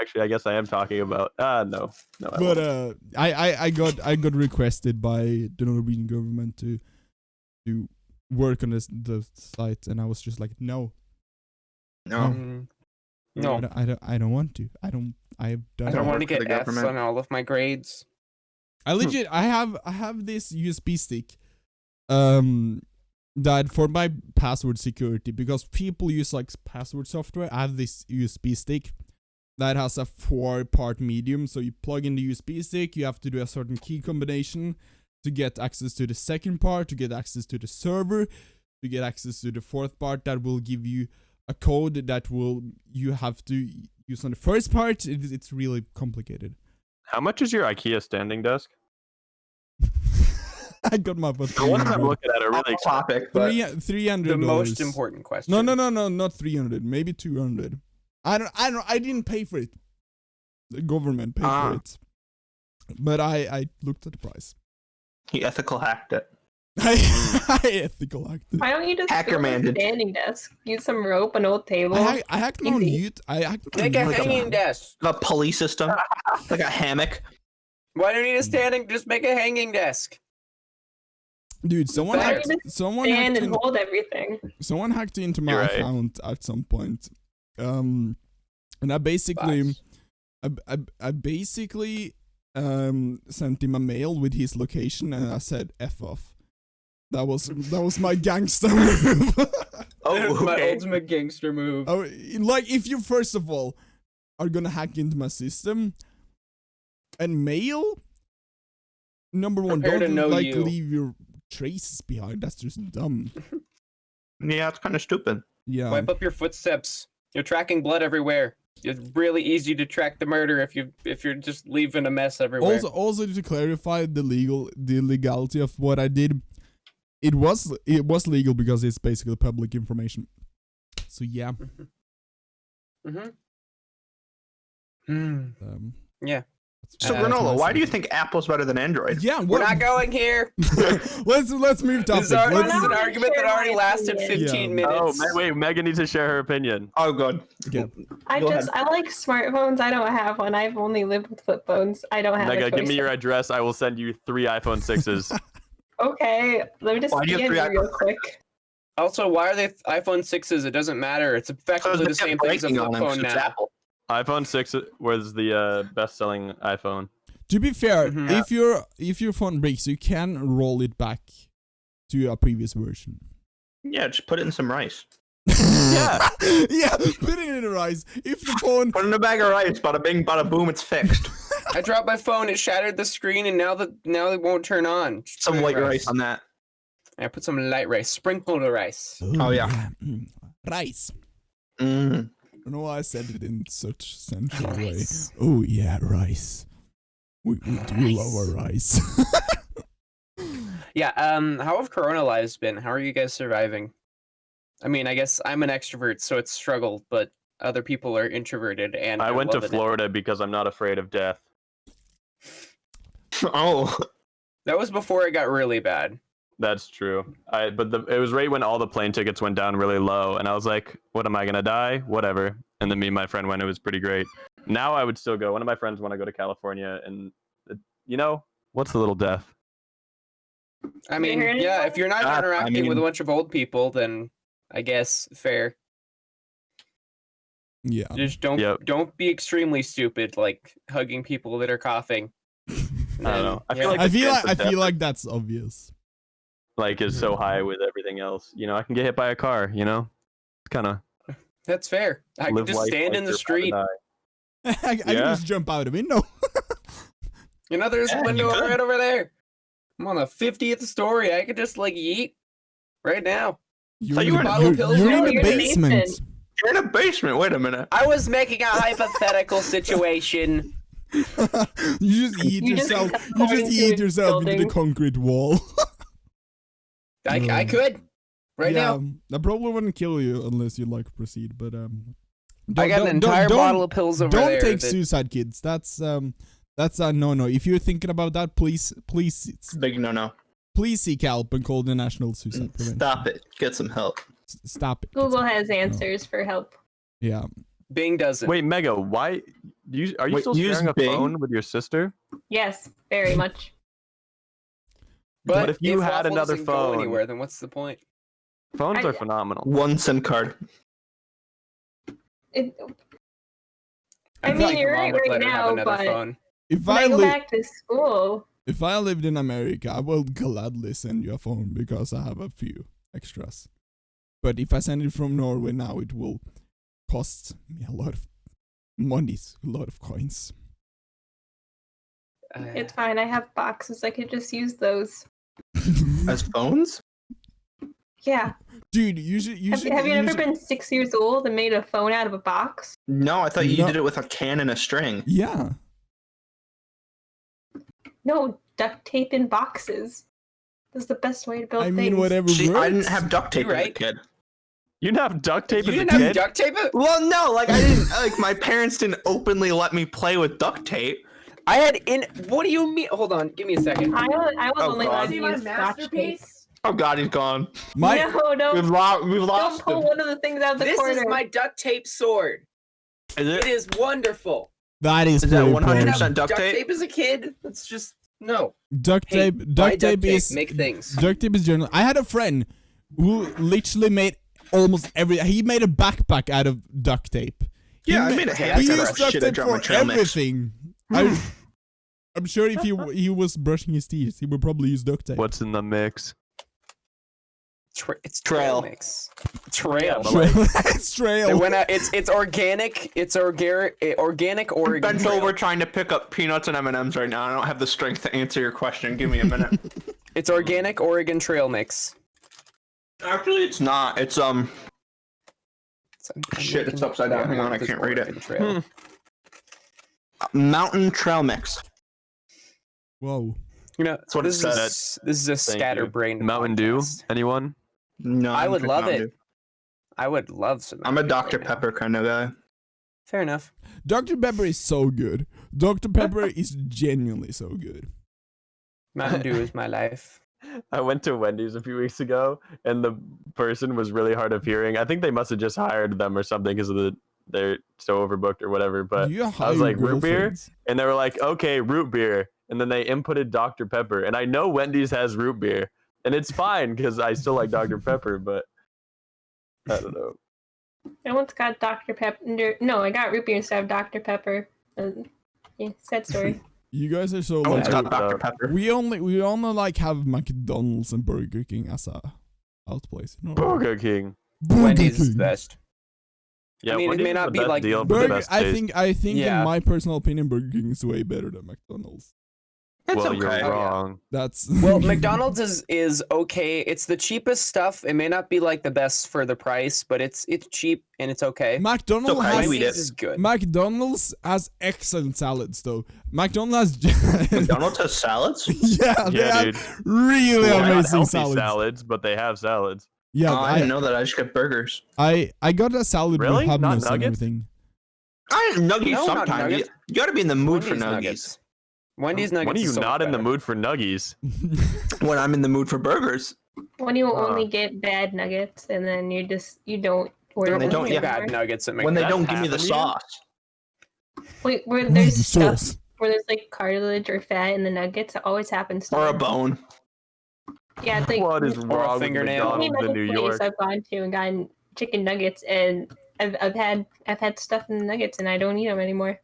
Actually, I guess I am talking about. No. I But won't. I got requested by the Norwegian government to work on the site, and I was just like, no, No. No, I don't want to. I have done. I don't don't want to work for get the F's government. on all of my grades. I legit I have this USB stick that for my password security, because people use like password software. I have this USB stick that has a 4-part medium, so you plug in the USB stick, you have to do a certain key combination to get access to the second part, to get access to the server, to get access to the fourth part that will give you a code that you have to use on the first part. It's really complicated. How much is your IKEA standing desk? I got my for The ones I'm looking at are really Off topic, but $300. The most important question. No, not 300. Maybe 200. I didn't pay for it. The government paid for it. But I looked at the price. he ethical hacked it. I ethical hacked it. Why don't you just Hacker build a man did. standing desk? Use some rope, an old table. I hacked my own Easy. Ute. I hacked my Make a own hanging desk. A pulley system, like a hammock. Why do you need a standing? Just make a hanging desk. Dude, someone Why hacked. don't you Someone stand hacked. and hold everything. Someone hacked into my You're right. account at some point. And I basically. Facts. I basically sent him a mail with his location, and I said F off. That was my gangster move. Oh, My okay. ultimate gangster move. Oh, like if you first of all are gonna hack into my system and mail, number one, Prepare to don't know like you. leave your traces behind. That's just dumb. Yeah, it's kind of stupid. Yeah. Wipe up your footsteps. You're tracking blood everywhere. It's really easy to track the murder if you're just leaving a mess everywhere. Also to clarify the legality of what I did, it was legal because it's basically public information. So yeah. Mm-hmm. Yeah. So, that's Granola, my why do you suggestion. think Apple's better than Android? Yeah, We're not going here. let's move topic. This is already- Let's- this is an Let's- argument that already lasted Yeah. 15 Yeah. minutes. Oh, wait, Megan needs to share her opinion. Oh, good. Yeah. I Go like smartphones. I don't have one. I've only lived with flip phones. I don't have Megan, a give me choice. your address. I will send you 3 iPhone 6s. Okay, let me just Why do you have scan three you real quick. Also, why are they iPhone 6s? It doesn't matter. It's effectively the same thing as a flip phone now. Apple. iPhone 6 was the best-selling iPhone. To be fair, Mhm. if your phone breaks, you can roll it back to a previous version. Yeah, just put it in some rice. Yeah, yeah. Put it in the rice. If the phone, Put it in a bag of rice. Bada bing, bada boom. It's fixed. I dropped my phone. It shattered the screen, and now it won't turn on. Just Some put white rice on that. I put some light rice. Sprinkle the rice. Oh, yeah. Rice. Mm. I don't know why I said it in such sensual way. Rice. Oh yeah, rice. We do love our rice. Yeah. How have Corona lives been? How are you guys surviving? I mean, I guess I'm an extrovert, so it's struggled, but other people are introverted, and I went to loving it. Florida because I'm not afraid of death. Oh. That was before it got really bad. That's true. But it was right when all the plane tickets went down really low, and I was like, "What am I gonna die? Whatever." And then me and my friend went. It was pretty great. Now I would still go. One of my friends want to go to California, and what's a little death? I mean, hear yeah, anything? if you're not I interacting with a mean- bunch of old people, then I guess fair. Yeah. Just Yep. don't be extremely stupid, like hugging people that are coughing. I don't know. I feel Yeah. like I the feel chance like of death like that's obvious. is so high with everything else. I can get hit by a car. It's kind of That's fair. I can live just life stand like in the you're about to street. die. I can Yeah. just jump out a window. There's Yeah, a you window could. right over there. I'm on the 50th story. I could just like yeet right now. You're So in you the- were in- bottle of pills you're in now? the You're in the basement. basement. You're in a basement. Wait a minute. I was making a hypothetical situation. You just eat You just yourself. kept You going just to eat a yourself into the building. concrete wall. I No. could right yeah, now. that probably wouldn't kill you unless you'd like to proceed. But I got an entire bottle of pills over don't there. take that- suicide, kids. That's a no. If you're thinking about that, please Big no. seek help and call the National Suicide Prevention. Stop it. Get some help. Stop it. Google has answers for help. Yeah. Bing doesn't. Wait, Mega, why are you Wait, still use sharing a Bing? phone with your sister? Yes, very much. But if you had Waffle another doesn't go phone- anywhere, then what's the point? Phones I- are phenomenal. One SIM card. It, I feel mean, like you're Mom right would right let her have now, another but phone. If when I I go li- back to school, if I lived in America, I will gladly send you a phone because I have a few extras. But if I send it from Norway now, it will cost me a lot of monies, a lot of coins. it's fine. I have boxes. I could just use those. As phones? Yeah. Dude, you should. Have you ever been 6 years old and made a phone out of a box? No, I thought you No. did it with a can and a string. Yeah. No, duct tape in boxes. That's the best way to build I things. mean, whatever See, works. I didn't have duct tape You're as a right. kid. You didn't have duct tape You as a didn't have kid? duct tape? Well, no, like I didn't. Like my parents didn't openly let me play with duct tape. I had in. What do you mean? Hold on, give me a second. I was Oh, only God. allowed to See use scotch tape. Oh God, he's gone. My No, We've don't lost pull him. one of the things out of the This corner. is my duct tape sword. Is It it? is wonderful. that is Is that pretty 100% cool. duct tape? as a kid? That's just no. Duct Hey, tape. buy Duct tape is make things. duct tape is general. I had a friend who literally made almost every. He made a backpack out of duct tape. Yeah, He I made a Okay, hat He that's out used of duct shit I tape dropped my for trail mix. everything. I'm sure if he was brushing his teeth, he would probably use duct tape. What's in the mix? It's Trail. mix. Trail. but like- It's trail. It went out, it's organic. It's organic Oregon. Bent Trail. over trying to pick up peanuts and M&Ms right now. I don't have the strength to answer your question. Give me a minute. It's organic Oregon Trail mix. Actually, it's not. It's I'm Shit, it's making- upside down. Hang on, I this can't read it. Oregon Trail. Mountain Trail Mix. Whoa. You know, what it this is a Thank you. scatterbrained Mountain Dew? podcast. Anyone? No, I I'm would drinking love Mountain it. Dew. I would love some. I'm a Mountain Dew Dr. right now. Pepper kind of guy. Fair enough. Dr. Pepper is so good. Dr. Pepper is genuinely so good. Mountain Dew is my life. I went to Wendy's a few weeks ago, and the person was really hard of hearing. I think they must have just hired them or something because they're so overbooked or whatever. But You I was hire like, root beer? girlfriends. And they were like, okay, root beer. And then they inputted Dr. Pepper. And I know Wendy's has root beer. And it's fine because I still like Dr. Pepper. But I don't know. I once got Dr. Pepper. No, I got root beer instead of Dr. Pepper. Yeah, sad story. You guys are so I once like got Dr. Pepper. we only like have McDonald's and Burger King as a out place. You know? Burger King. Burger Wendy's is King. the best. Yeah, I mean, it Wendy's may is not the be best like deal for the Burger, best I taste. think Yeah. in my personal opinion, Burger King is way better than McDonald's. It's well, okay. you're wrong. That's Well, McDonald's is okay. It's the cheapest stuff. It may not be like the best for the price, but it's cheap and it's okay. McDonald's It's okay. has We Wendy's did. is good. McDonald's has excellent salads though. McDonald's has McDonald's has salads? yeah, they Yeah, have dude. really Well, they're not amazing healthy salads. but they have salads. Yeah, I didn't know that. I just got burgers. I got a salad Really? with Not hummus and nuggets? everything. I nuggies No, not sometimes. nuggets. You gotta be in the mood for Wendy's nuggies. nuggets. Wendy's nuggets. When are you is so not much in the better. mood for nuggies? When I'm in the mood for burgers. When you Huh. only get bad nuggets and then you don't order There They are them don't- only yeah. bad nuggets at When they McDonald's. don't give me the happened to you? sauce. Wait, where Where's there's the stuff sauce? where there's like cartilage or fat in the nuggets, it always happens to Or a me. bone. Yeah, it's like What is wrong with fingernail. any McDonald's in New place York? I've gone to and gotten chicken nuggets, and I've had stuff in the nuggets, and I don't eat them anymore.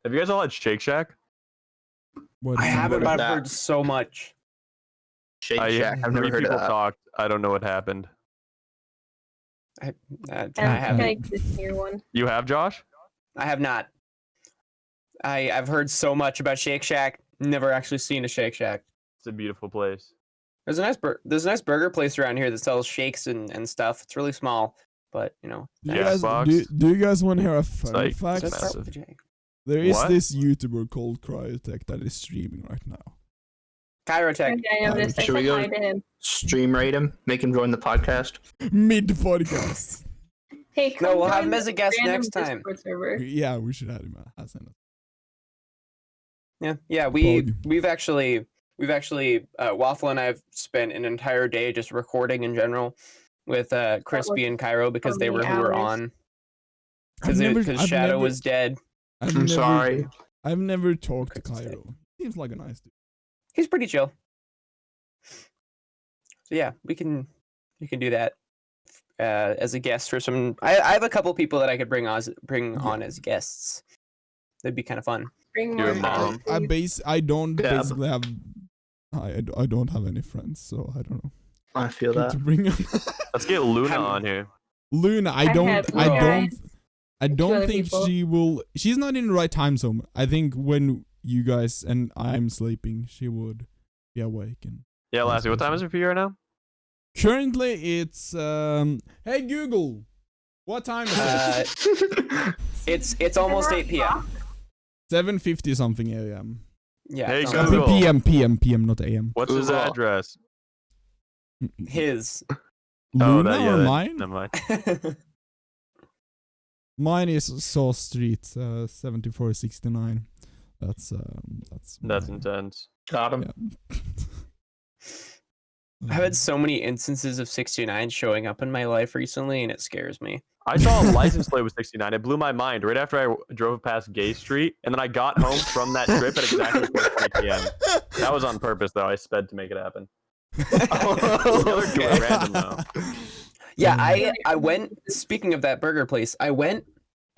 Have you guys all had Shake Shack? What I is it? haven't, What but is I've that? heard so much. Shake I Shack. I've never three heard of people that. talked. I don't know what happened. I I haven't. like this year one. You have, Josh? I have not. I've heard so much about Shake Shack. Never actually seen a Shake Shack. It's a beautiful place. There's a nice burger place around here that sells shakes and stuff. It's really small, but you know. Do you, Yeah, guys, Fox. do you guys want to hear a fun like- fact? Does that start massive. with a J? There is What? this YouTuber called Cryotech that is streaming right now. Chirotech. I noticed. I Should we said go- hi to him. Stream rate him. Make him join the podcast. Mid podcast. Hey, come No, we'll have join him as the a guest random next time. Discord server. Yeah, we should have him as an Yeah. We've actually Waffle and I have spent an entire day just recording in general with Crispy and Cairo because they many who were hours? on because Shadow was dead. I'm sorry. I've never talked to Cricket's dead. Cairo. Seems like a nice dude. He's pretty chill. So yeah, you can do that as a guest for some. I have a couple people that I could bring on as guests. That'd be kind of fun. Bring Your more mom. friends, I don't Yeah, basically have. I don't have any friends, so I don't know. I feel Who that. to bring up. Let's get Luna Have- on here. Luna, I have don't other think people. she will. She's not in the right time zone. I think when you guys and I'm sleeping, she would be awake. And Yeah, Lassie, what time is it for you right now? currently, it's Hey Google, what time is it? It's almost 8 p.m. 7:50 something a.m. Yeah. Hey, it's Google. almost- PM, not a.m. What's his Google. address? His. Luna yeah, or that- mine? Never mind. Mine is Saw Street, 7469. That's That's mine. intense. Got him. Yeah. I've had so many instances of 69 showing up in my life recently, and it scares me. I saw a license plate with 69. It blew my mind right after I drove past Gay Street, and then I got home from that trip at exactly 4:20 p.m. That was on purpose, though. I sped to make it happen. Other two are random, though. Yeah, Mm. I went. Speaking of that burger place, I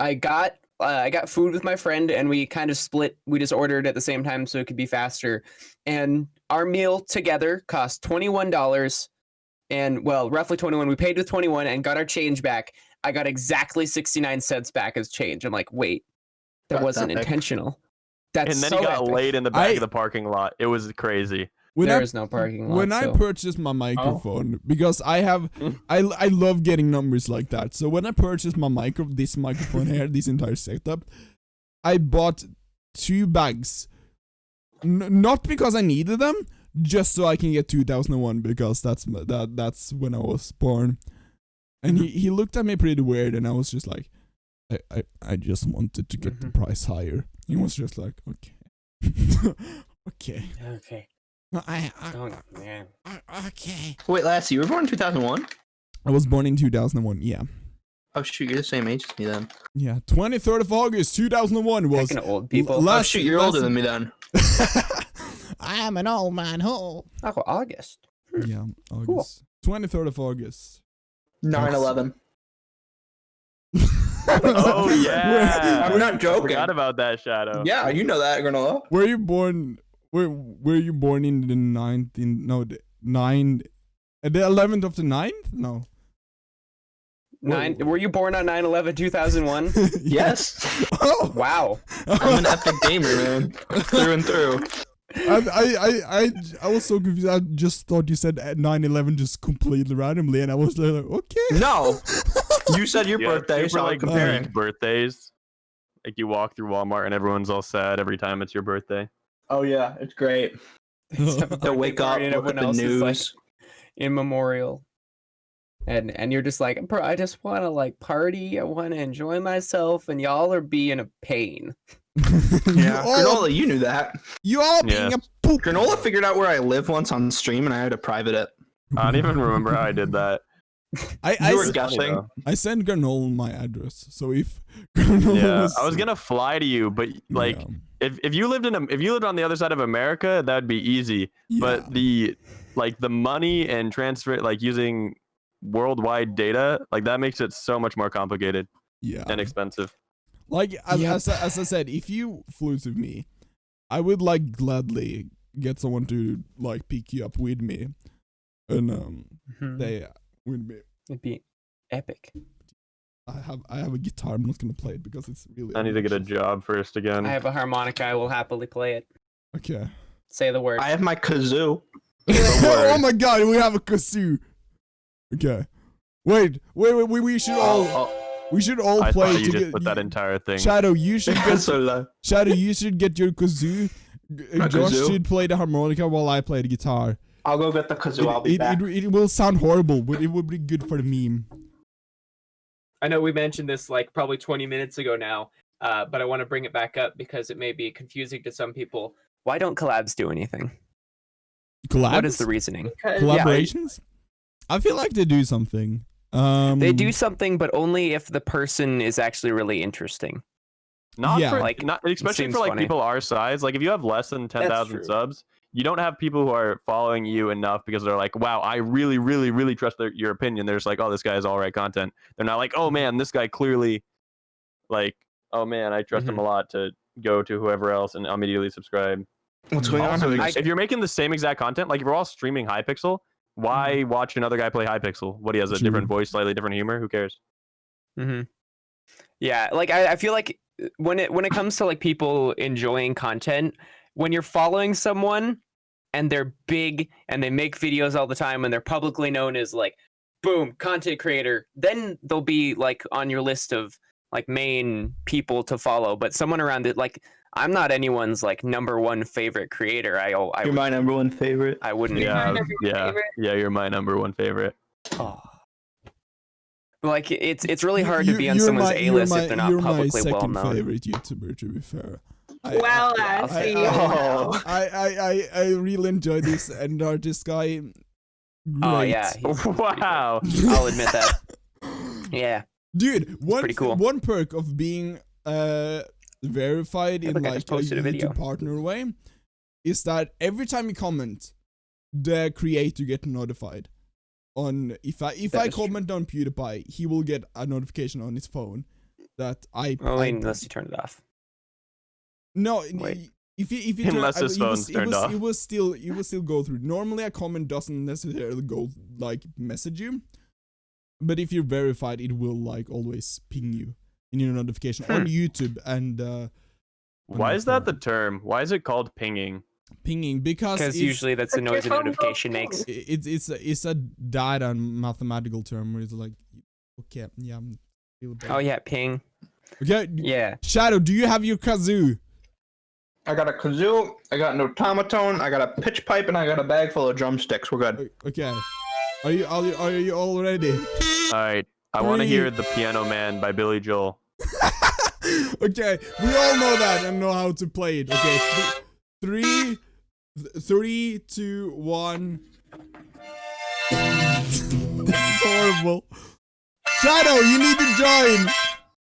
got food with my friend, and we kind of split. We just ordered at the same time so it could be faster. And our meal together cost $21, and well, roughly 21. We paid with 21 and got our change back. I got exactly 69 cents back as change. I'm like, wait, that That's wasn't epic. intentional. That's And then so he got epic. laid in the back I- of the parking lot. It was crazy. When There I is no parking lot. when I so- purchased my microphone, because I have I love getting numbers like that. So when I purchased my this microphone here, this entire setup, I bought 2 bags. Not because I needed them, just so I can get 2001 because that's when I was born. And he looked at me pretty weird, and I was just like, I just wanted to get the price higher. He was just like, okay, okay. Okay. Yeah. Okay. Wait, Lassie, you were born in 2001? I was born in 2001. Yeah. Oh shoot, you're the same age as me then. Yeah. 23rd of August 2001 was. Heckin' old people. Oh Last- shoot, you're last- older than me then. I am an old man. Ho. Oh, August. Yeah. August. 23rd of August. 9/11. Oh yeah. I'm not I joking. forgot about that, Shadow. Yeah, you know that, Granola. Were you born? Were you born in the 11th of the 9th? No. Were you born on 9/11/2001? Yes. Oh, Wow. I'm an epic gamer, man. Through and through. I was so confused. I just thought you said 9/11 just completely randomly, and I was like, okay. No. You said your Yeah, birthday, so super, I'm comparing. bleak birthdays. Like you walk through Walmart and everyone's all sad every time it's your birthday. Oh yeah, it's great. To wake up, and look at everyone the else is like news. in memorial. And you're just like, bro, I just want to like party. I want to enjoy myself, and y'all are being a pain. Yeah, you all, Granola, you knew that. you all being Yeah. a poop. Granola figured out where I live once on stream, and I had to private it. I don't even remember how I did that. You were I, guessing. I sent Granola my address, so if Granola Yeah, was, I was gonna fly to you, but like yeah. if you lived on the other side of America, that'd be easy. But the money and transfer, like using worldwide data, like that makes it so much more complicated yeah. and expensive. Like as, Yep. as I said, if you flew with me, I would like gladly get someone to like pick you up with me, and they with me. It'd be epic. I have a guitar. I'm not gonna play it because it's really. I need to get a job first again. I have a harmonica. I will happily play it. Okay. Say the word. I have my kazoo. Oh my god, we have a kazoo. Okay. Wait. We should all we should all I play thought you just together. put that entire thing. Shadow, you should get So low. Shadow. You should get your kazoo. My Josh kazoo? should play the harmonica while I play the guitar. I'll go get the kazoo. I'll be back. It will sound horrible, but it would be good for the meme. I know we mentioned this like probably 20 minutes ago now, but I want to bring it back up because it may be confusing to some people. Why don't collabs do anything? Collabs? What is the reasoning? Because Collaborations? I feel like they do something. They do something, but only if the person is actually really interesting. Not Yeah. for Like, not especially seems for like funny. people our size. Like if you have less than 10,000 true. subs, you don't have people who are following you enough because they're like, wow, I really, really, really trust your opinion. They're just like, oh, this guy has all right content. They're not like, oh man, this guy clearly, like, oh man, I trust him a lot to go to whoever else and immediately subscribe. What's going Also, on? if you're making the same exact content, like if we're all streaming Hypixel, why watch another guy play Hypixel? What, he has a True. different voice, slightly different humor? Who cares? Mm-hmm. Yeah, like I feel like when it comes to like people enjoying content, when you're following someone and they're big and they make videos all the time and they're publicly known as like, boom, content creator, then they'll be like on your list of like main people to follow. But someone around it, like I'm not anyone's like number one favorite creator. You're my number one favorite. I wouldn't. Yeah, your yeah, favorite? yeah. You're my number one favorite. Oh. Like it's really hard to be on You're someone's my- A-list you're if they're my- not you're publicly my well second known. favorite YouTuber, to be fair. Well, I see. Oh. I really enjoy this and artist guy. Great. Oh yeah, he's Wow. I'll admit that. Yeah. Dude, pretty cool. one perk of being verified Yeah, in look, I like just a posted a video. YouTube partner way is that every time you comment, the creator get notified. On if I That is true. comment on PewDiePie, he will get a notification on his phone that Well, unless you turn it off. No, Wait. if you Unless his phone's turned off. it will still go through. Normally, a comment doesn't necessarily go like message you, but if you're verified, it will like always ping you in your notification on YouTube and. Why is that the term? Why is it called pinging? Pinging because Because usually that's the But your noise a phone notification will makes. ping. it's a data and mathematical term where it's like okay yeah. Oh yeah, ping. Okay. Yeah. Shadow, do you have your kazoo? I got a kazoo, I got an automaton, I got a pitch pipe, and I got a bag full of drumsticks. We're good. Okay. Are you all ready? All right, I want to hear "The Piano Man" by Billy Joel. Okay, we all know that and know how to play it. Okay, 3, 2, 1. That's horrible. Shadow, you need to join.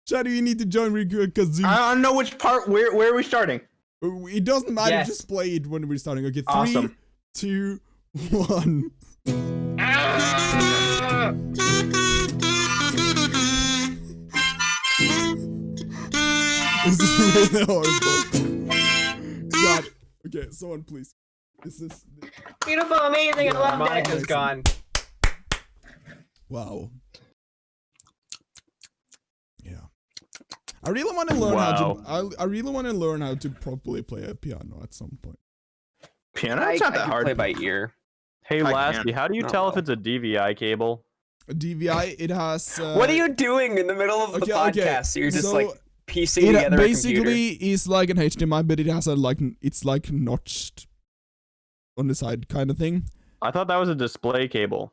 Shadow, you need to join kazoo. I don't know which part. Where are we starting? It doesn't matter. Yes. Just play it when we're starting. Okay, 3, Awesome. 2, 1. This is really horrible. God. Okay, someone please. This is Beautiful, amazing, I love Monica's it. gone. wow. Yeah. I really want to learn how to. I really want to learn how to properly play a piano at some point. Piano? I It's not that can hard. play by ear. Hey, I Lasky, how do you Oh, tell if well. it's a DVI cable? A DVI, it has. What are you doing in the middle of the podcast? You're just so like piecing it together a basically computer. is like an HDMI, but it has a it's like notched on the side kind of thing. I thought that was a display cable.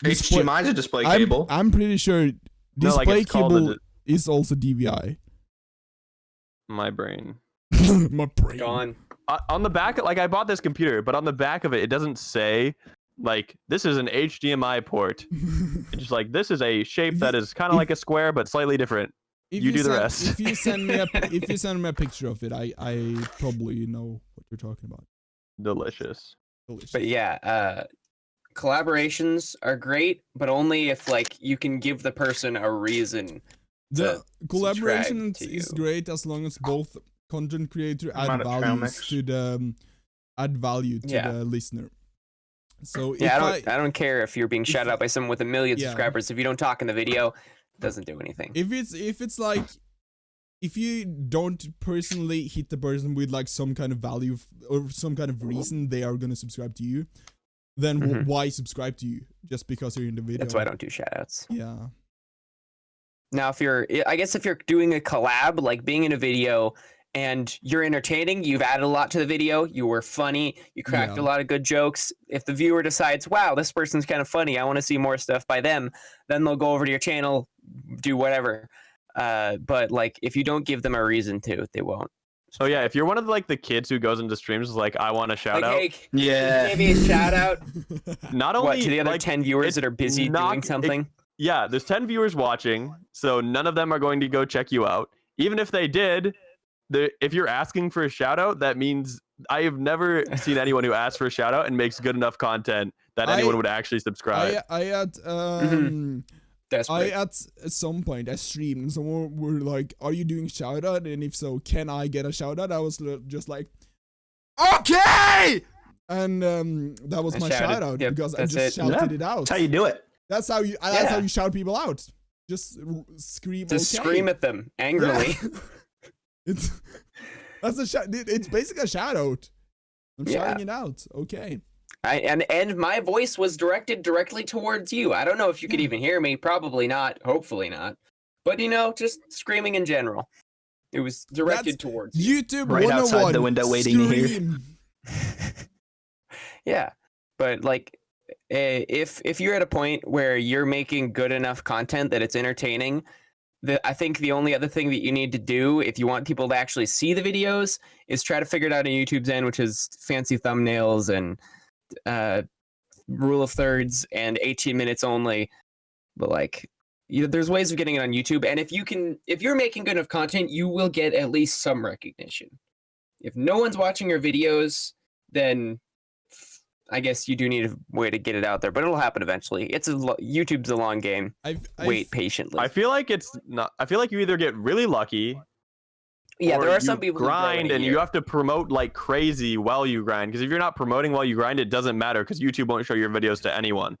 Display- HDMI is a display cable. I'm pretty sure No, like, display it's called a cable is also DVI. My brain. My brain. Gone. On the back, like I bought this computer, but on the back of it, it doesn't say like this is an HDMI port. It's just like this is a shape that is kind of like a square but slightly different. If You do the send- rest. If you send me a picture of it, I probably know what you're talking about. Delicious. Delicious. But yeah, collaborations are great, but only if like you can give the person a reason. The collaboration to is you. great as long as both content creator I'm add not a trail values mix. to the Yeah. the listener. So Yeah, if I don't care if you're being shouted out by someone with 1 million Yeah. subscribers. If you don't talk in the video, it doesn't do anything. if it's like if you don't personally hit the person with like some kind of value or some kind of reason they are gonna subscribe to you, then Mhm. why subscribe to you just because you're in the video? That's why I don't do shout outs. Yeah. Now, I guess if you're doing a collab, like being in a video and you're entertaining, you've added a lot to the video, you were funny, you cracked Yeah. a lot of good jokes. If the viewer decides, wow, this person's kind of funny, I want to see more stuff by them, then they'll go over to your channel, do whatever. But like, if you don't give them a reason to, they won't. So yeah, if you're one of the kids who goes into streams like I want a shout Like, out, hey, Yeah. give me a shout out. not only What, to the other like, 10 viewers it's that are busy not- doing something? yeah, there's 10 viewers watching, so none of them are going to go check you out. Even if they did, if you're asking for a shout out, that means I have never seen anyone who asks for a shout out and makes good enough content that anyone would actually subscribe. I had Desperate. at some point I streamed and someone were like, "Are you doing shout out? And if so, can I get a shout out?" I was just like, "Okay!" And that was I my shouted. shout out Yep, because I that's just it. shouted it out. That's how you do it. That's how you Yeah. shout people out. Just scream. Just okay. scream at them angrily. It's that's a shout. It's basically a shout out. I'm Yeah. shouting it out. Okay. And my voice was directed directly towards you. I don't know if you could even hear me. Probably not. Hopefully not. But just screaming in general. It was directed towards you. YouTube Right 101. outside the window waiting to hear. Scream. Yeah, but like, if you're at a point where you're making good enough content that it's entertaining, I think the only other thing that you need to do if you want people to actually see the videos is try to figure it out on YouTube's end, which is fancy thumbnails and rule of thirds and 18 minutes only. But like, there's ways of getting it on YouTube, and if you're making good enough content, you will get at least some recognition. If no one's watching your videos, then I guess you do need a way to get it out there, but it'll happen eventually. YouTube's a long game. Wait patiently. I feel like it's not. I feel like you either get really lucky, Yeah, or there are you some people who grow in grind a and year. you have to promote like crazy while you grind. Because if you're not promoting while you grind, it doesn't matter because YouTube won't show your videos to anyone.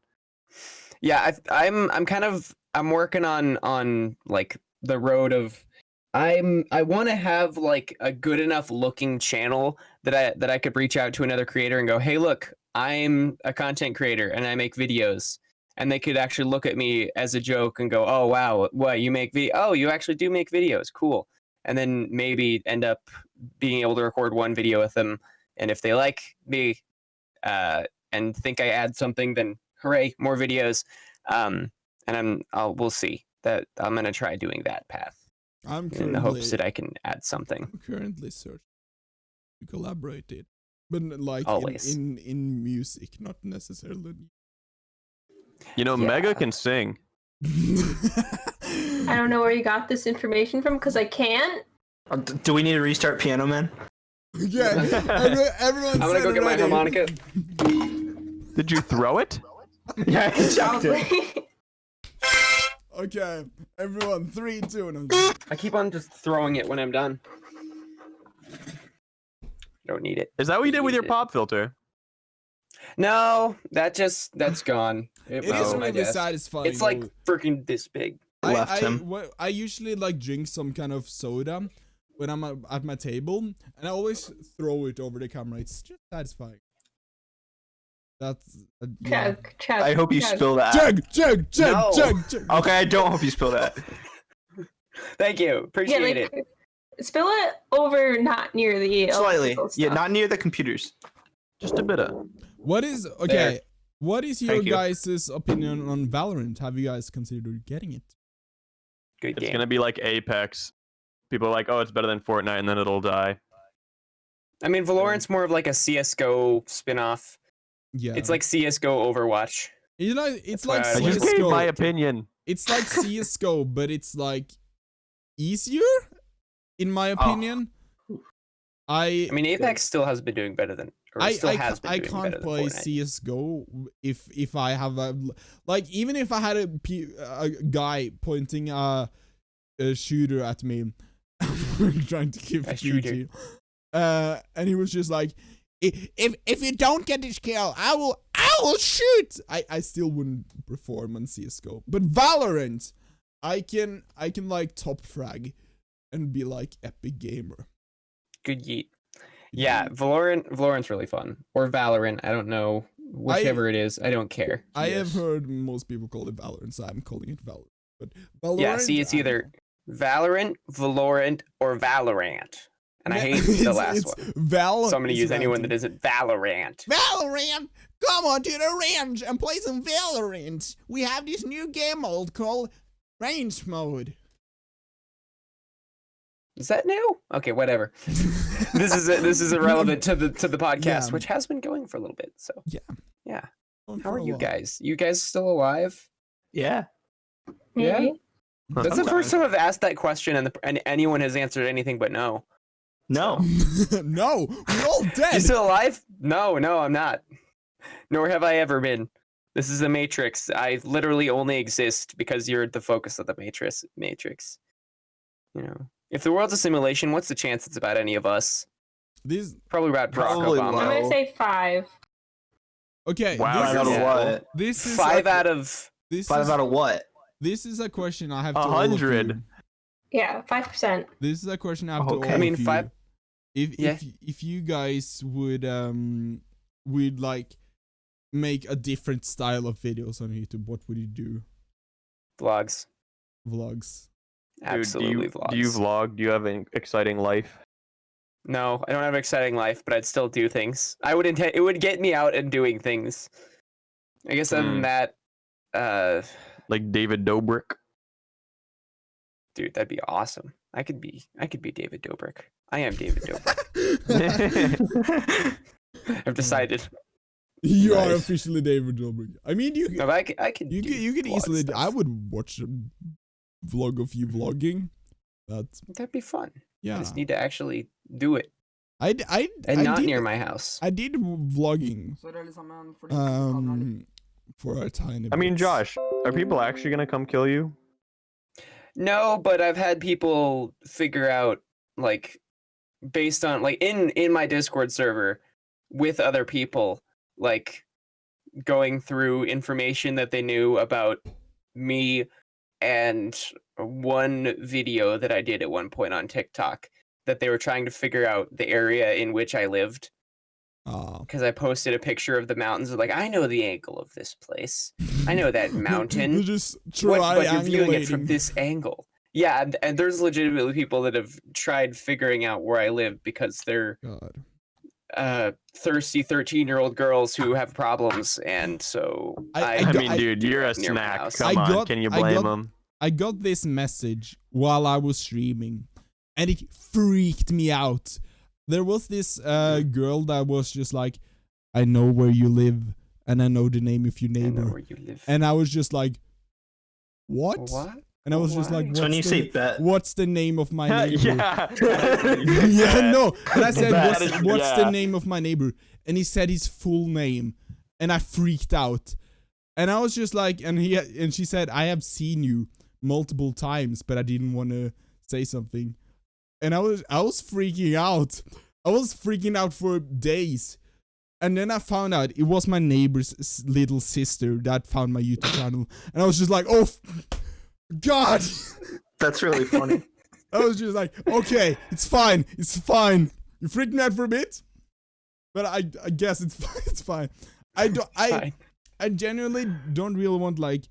Yeah, I'm working on like the road of I want to have like a good enough looking channel that I could reach out to another creator and go, hey, look, I'm a content creator and I make videos, and they could actually look at me as a joke and go, oh wow, what, you make oh, you actually do make videos, cool. And then maybe end up being able to record one video with them, and if they like me and think I add something, then hooray, more videos. And we'll see. That I'm gonna try doing that path I'm in the hopes that I can add something. I'm currently searching to collaborate it, but like Always. in music, not necessarily. You know, Yeah. Mega can sing. I don't know where you got this information from because I can't. Do we need to restart Piano Man? Yeah, everyone. I'm gonna go get my harmonica. Did you throw it? Yeah, I chucked it. Probably. Okay, everyone, 3, 2, and I keep on just throwing it when I'm done. Don't need it. Is that what you did with your Use it. pop filter? No, that's gone. it went is on my really desk. satisfying. It's like though. freaking this big. Left him. I usually like drink some kind of soda when I'm at my table, and I always throw it over the camera. It's just satisfying. That's yeah. Chug. I hope you chug. spill that. Chug. Okay, I don't hope you spill that. Thank you. Appreciate it. Spill it over, not near the Slightly. electrical Yeah, stuff. not near the computers. Just a bit of. What is okay? There. What is your Thank you. guys' opinion on Valorant? Have you guys considered getting it? Good It's game. gonna be like Apex. People are like, oh, it's better than Fortnite, and then it'll die. I mean, Valorant's more of like a CS:GO spin-off. Yeah, It's like CS:GO Overwatch. you know, it's why like I I like just gave CS:GO. my opinion. It's like CS:GO, but it's like easier, in my opinion. I mean, Apex still has been doing better than, or still has been I doing can't better than play Fortnite. CS:GO if I have a like, even if I had a guy pointing a shooter at me, trying to keep A PG, shooter. and he was just like, if you don't get this kill, I will shoot. I still wouldn't perform on CS:GO, but Valorant, I can like top frag, and be like epic gamer. Good yeet. Yeah, Valorant's really fun. Or Valorant. I don't know. Whichever it is, I don't care. I have Yes. heard most people call it Valorant, so I'm calling it Valorant. But Valorant, Yeah, see, it's either Valorant, Valorant, or Valorant. And I hate the last one. Val. So I'm going to it's use anyone Valorant. that isn't Valorant. Valorant! Come on to the range and play some Valorant. We have this new game mode called Range Mode. Is that new? Okay, whatever. This is irrelevant to the podcast, Yeah. which has been going for a little bit. So Yeah. how are you guys? You guys still alive? Yeah. Yeah. Maybe. That's the first time I've asked that question, and anyone has answered anything but no. No. No, we're all You dead. still alive? No, I'm not. Nor have I ever been. This is a matrix. I literally only exist because you're the focus of the matrix. You know, if the world's a simulation, what's the chance it's about any of us? This Probably about Barack Probably Obama. low. I'm gonna say 5. okay. Wow, this Five out is, of what? this is 5 a, out of this 5 is, out of what? this is a question I have to all of 100. you. Yeah, 5%. This is a question I have Okay. to all I mean, of you. 5 Yeah. If you guys would like make a different style of videos on YouTube, what would you do? vlogs. Vlogs. Dude, Absolutely vlogs. do you vlog? Do you have an exciting life? No, I don't have an exciting life, but I'd still do things. I would it would get me out and doing things. I guess other than that, Like David Dobrik? dude, that'd be awesome. I could be David Dobrik. I am David Dobrik. I've decided. You are Nice. officially David Dobrik. I mean, you No, but I could. you do could vlog easily. stuff. I would watch a vlog of you vlogging. That's That'd be fun. I yeah. just need to actually do it, And and not did, near my house. I did vlogging for a tiny. I mean, bit. Josh, are people actually gonna come kill you? No, but I've had people figure out, like, based on like in my Discord server with other people, like going through information that they knew about me and one video that I did at one point on TikTok, that they were trying to figure out the area in which I lived, Ah. because I posted a picture of the mountains. Like, I know the angle of this place. I know that mountain. You're just But you're viewing it from triangulating. this angle. Yeah, and there's legitimately people that have tried figuring out where I live because they're God. thirsty 13-year-old girls who have problems, and so I I got- mean, dude, you're a near my snack. house. Come I on, got- can you I blame got- him? I got this message while I was streaming, and it freaked me out. There was this girl that was just like, I know where you live, and I know the name of your I know neighbor. where you live. And I was just like, what? What? And I was just like, Why? So when you what's say the, bet, what's the name of my neighbor? yeah. Yeah, no. And I said, That what's, is- what's yeah. the name of my neighbor? And he said his full name, and I freaked out. And I was just like, and she said, I have seen you, multiple times, but I didn't want to say something. And I was freaking out. I was freaking out for days. And then I found out it was my neighbor's little sister that found my YouTube channel. And I was just like, oh, God. That's really funny. I was just like, okay, it's fine. It's fine. You're freaking out for a bit. But I guess it's fine. It's fine. I genuinely don't really want, like,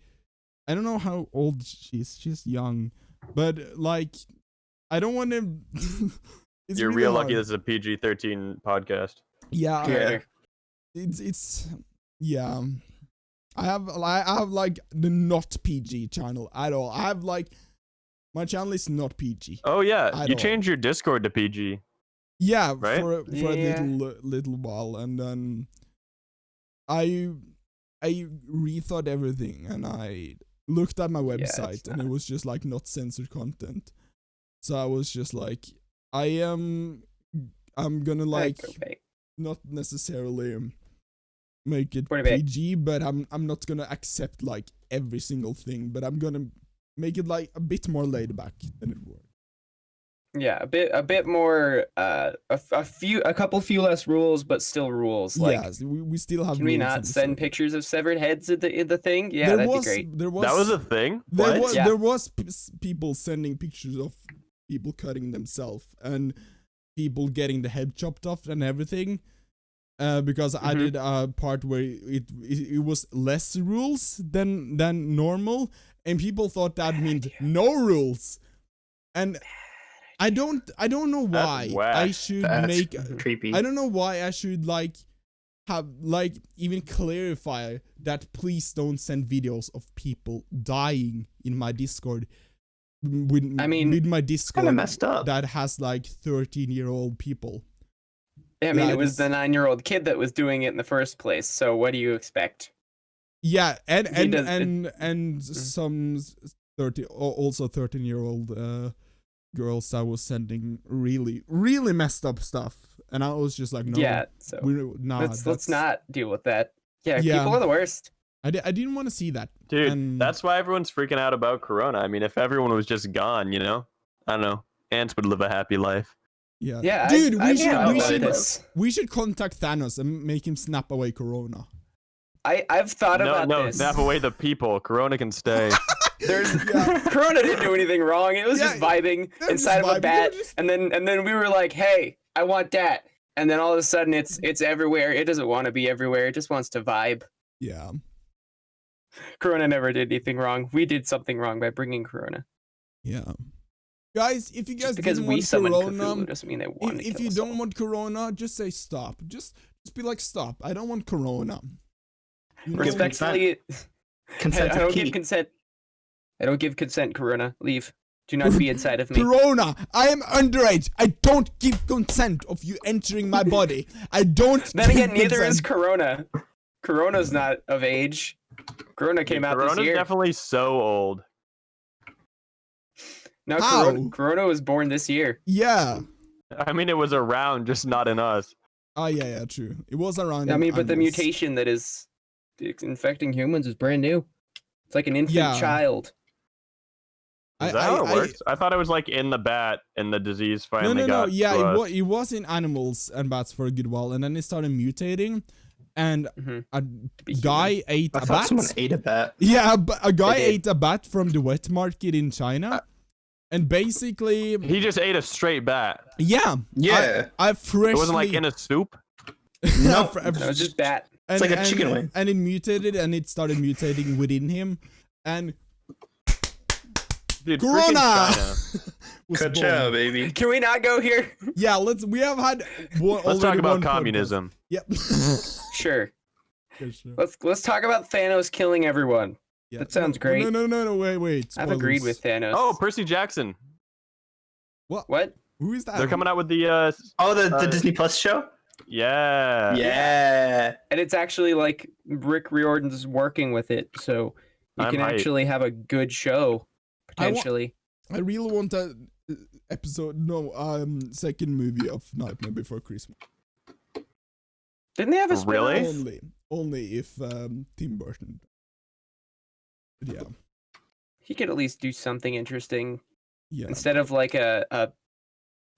I don't know how old she is. She's young. But, like, I don't want to... You're really real hard. lucky this is a PG-13 podcast. Yeah. Yeah. It's yeah. I have like the not PG channel at all. I have like my channel is not PG. Oh yeah, I you don't. changed your Discord to PG. Yeah, Right? for Yeah. a little while, and then I rethought everything, and I looked at my it's website, and it not. was just like not censored content. So I was just like, I'm gonna like Okay. not necessarily make it Wait a minute. PG, but I'm not gonna accept like every single thing, but I'm gonna make it like a bit more laid back than it was. Yeah, a bit more, a couple few less rules, but still rules. Like, Yes, we still have. can we rules in not the send server. pictures of severed heads in the thing? Yeah, There that'd was, be great. There was That was a thing. there What? was Yeah. there was people sending pictures of people cutting themselves and people getting the head chopped off and everything. Because I Mhm. did a part where it was less rules than normal, and people thought that meant no rules, and I don't know That's why whack. I should That's make. creepy. I don't know why I should like have like even clarify that please don't send videos of people dying in my Discord. With, I mean, with my Kind Discord of messed up. that has like 13-year-old people. I mean, yeah, it was it's- the 9-year-old kid that was doing it in the first place. So what do you expect? Yeah, and He does- some 13-year-old girls that was sending really messed up stuff, and I was just like, no, Yeah, so let's that's not deal with that. Yeah, Yeah. people are the worst. I didn't want to see that, Dude, and that's why everyone's freaking out about Corona. I mean, if everyone was just gone, you know, I don't know, ants would live a happy life. yeah, Yeah, dude, I've thought we about should this. we should contact Thanos and make him snap away Corona. I've thought about No, this. snap away the people. Corona can stay. There's Yeah. Corona didn't do anything wrong. It was just Yeah, vibing was inside just of a vibing. bat, They were just- and then we were like, "Hey, I want that." And then all of a sudden, it's everywhere. It doesn't want to be everywhere. It just wants to vibe. Yeah, Corona never did anything wrong. We did something wrong by bringing Corona. yeah. Guys, if you guys Just because didn't we want summoned Corona, Cthulhu doesn't mean they want to if kill you us don't all. want Corona, just say stop. Just be like, stop. I don't want Corona. You know? Give Respectfully, Consent I is don't key. give consent. I don't give consent, Corona. Leave. Do not be inside of me. Corona, I am underage. I don't give consent of you entering my body. I don't. Then give again, neither is consent. Corona. Corona's not of age. Corona came out Corona's this year. definitely so old. No, How? Corona was born this year. Yeah. I mean, it was around, just not in us. Oh yeah, true. It was around. I in mean, but the animals. mutation that is infecting humans is brand new. It's like an infant Yeah. child. Is that how it works? I thought it was like in the bat and the disease finally No. got Yeah, to us. it was in animals and bats for a good while, and then it started mutating, and Mhm. a Be guy ate I a thought bat. someone ate a bat. Yeah, a guy They did. ate a bat from the wet market in China, and basically, He just ate a straight bat. yeah, Yeah. I freshly. It wasn't like in a soup. No, human. No, it's just bat. and, like a chicken wing. and it mutated, and it started mutating within him, and Dude, Corona! freaking China. was Ka-chow, born. baby. Can we not go here? Yeah, we have had. Let's talk about communism. Yep. Sure. Yeah, sure. Let's talk about Thanos killing everyone. Yeah. That sounds No, great. No, wait. I've agreed with spoilers. Thanos. Oh, Percy Jackson. What? Who is that? They're coming out with the Oh, the Disney Plus show? yeah. Yeah. And it's actually like Rick Riordan's working with it, so you I'm can hyped. actually have a good show potentially. I really want a second movie of Nightmare Before Christmas. Didn't they have a Really? spin-off? Only if Tim Burton. But yeah. he could at least do something interesting Yeah. instead of like a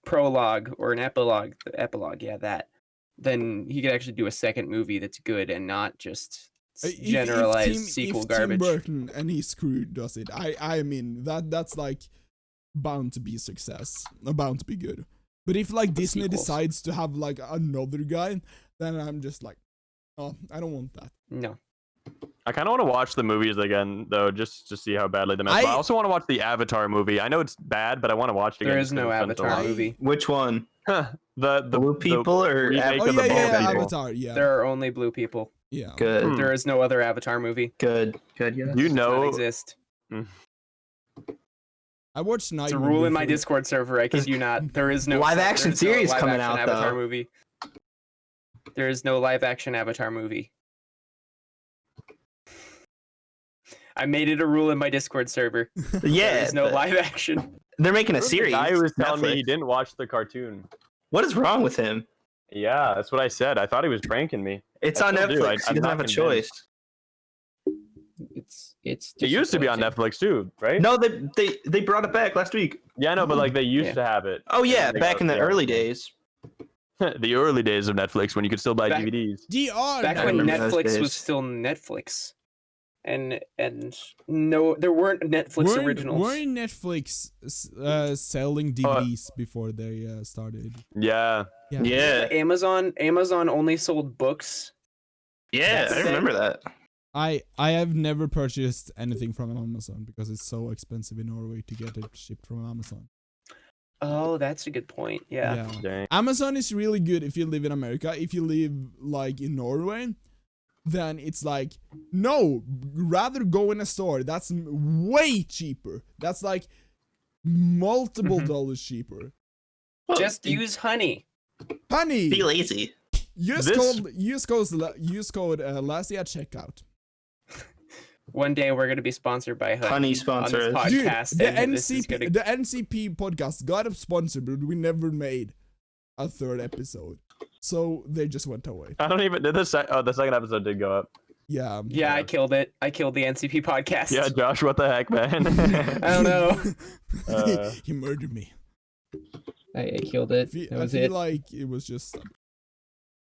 prologue or an epilogue. The epilogue, yeah, that. Then he could actually do a second movie that's good and not just generalized sequel garbage. Tim Burton and his crew does it, I mean that's like bound to be a success, bound to be good. But if like Disney sequels. decides to have like another guy, then I'm just like, oh, I don't want that. No. I kind of want to watch the movies again, though, just to see how badly they mess. I also want to watch the Avatar movie. I know it's bad, but I want to watch it again. There is no Avatar movie. Which one? the Blue people or remake Oh of the yeah, Bald people. Avatar, yeah. There are only blue people. Yeah. Good. There is no other Avatar movie. Good. Yes. You Does not know, exist. I watched Night. It's a rule in my Discord server. I kid you not. There is no Live action series live coming action out, Avatar though. movie. There is no live action Avatar movie. I made it a rule in my Discord server. There Yeah. is no live action. They're making a the series. guy who was telling me he Netflix. didn't watch the cartoon. What is wrong with him? Yeah, that's what I said. I thought he was pranking me. It's I on still do. Netflix. I'm He doesn't not have a convinced. choice. It's. It used to be on disappointing. Netflix too, right? No, they brought it back last week. Yeah, I know, but like they used Yeah. to have it. Oh yeah, I think back in the yeah. early days. The early days of Netflix when you could still buy Back- DVDs. DR. Back I when remember those Netflix days. was still Netflix, and no, there weren't Netflix originals. Weren't Netflix selling DVDs before they started? Yeah. Yeah. Amazon only sold books. Yeah, That's I it. remember that. I have never purchased anything from Amazon because it's so expensive in Norway to get it shipped from Amazon. Oh, that's a good point. Yeah. Dang. Amazon is really good if you live in America. If you live like in Norway, then it's like, no, rather go in a store. That's way cheaper. That's like multiple Mhm. dollars cheaper. Just use honey. Honey, Be lazy. use This- code Lassie at checkout. One day we're gonna be sponsored by honey. Honey on sponsor this us. Dude, podcast. the and this is NCP gonna- the NCP podcast got a sponsor, but we never made a third episode, so they just went away. I don't even. Did the second episode did go up. Yeah. Yeah, I killed it. I killed the NCP podcast. Yeah, Josh, what the heck, man? I don't know. He murdered me. I killed it. I feel like it was just.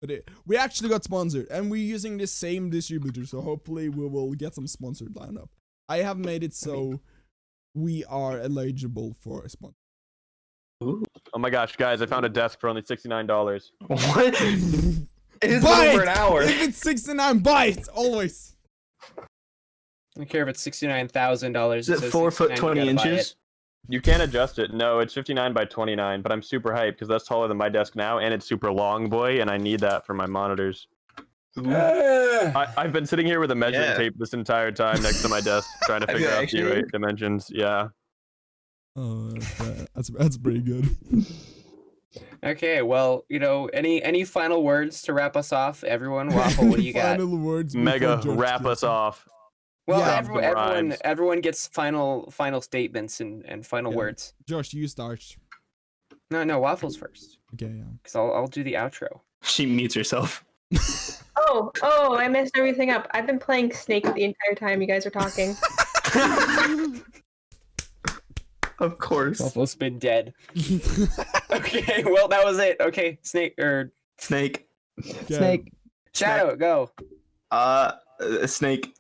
But we actually got sponsored, and we're using the same distributor, so hopefully we will get some sponsored lineup. I have made it so we are eligible for a sponsor. Ooh. Oh my gosh, guys! I found a desk for only $69. What? It has Buy been over it! an hour. If it's 69, buy it always. I don't care if it's $69,000. Is it 4 foot 20 inches? You can't adjust it. No, it's 59 by 29. But I'm super hyped because that's taller than my desk now, and it's super long, boy, and I need that for my monitors. I've been sitting here with a measuring Yeah. tape this entire time next to my desk, trying to Have figure you out the actually? right dimensions. Yeah. Oh, that's pretty good. Okay, well, any final words to wrap us off? Everyone, Waffle, what do you got? Final words. Mega before George wrap goes. us off. Well, Yeah. everyone gets final statements and final Yeah. words. Josh, you start. No, Waffles first, Okay, yeah. because I'll do the outro. She mutes herself. Oh, I messed everything up. I've been playing Snake the entire time you guys are talking. Of course. Waffles been dead. Okay, well that was it. Okay, Snake or Snake. Okay. Shadow, go. Snake.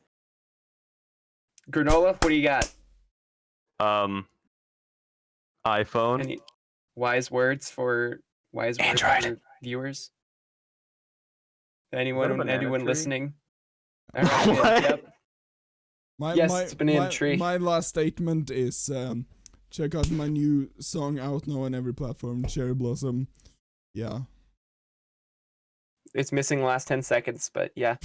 Granola, what do you got? iPhone. Any wise words for Android. viewers? Is that a Anyone banana tree? listening? All right, good, What? yep. Yes, it's a banana tree. My last statement is check out my new song out now on every platform, Cherry Blossom. Yeah. It's missing the last 10 seconds, but yeah.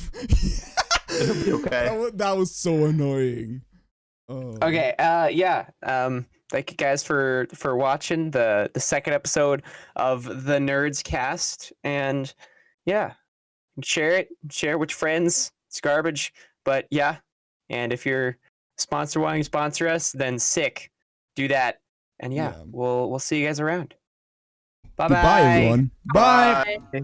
It'll be okay. That was so annoying. Oh. Okay, yeah. Thank you guys for watching the second episode of the Nerdscast, and yeah, share it with your friends. It's garbage, but yeah. And if you're wanting to sponsor us, then sick, do that. And yeah, Yeah. we'll see you guys around. Bye Goodbye, everyone. Bye. Bye.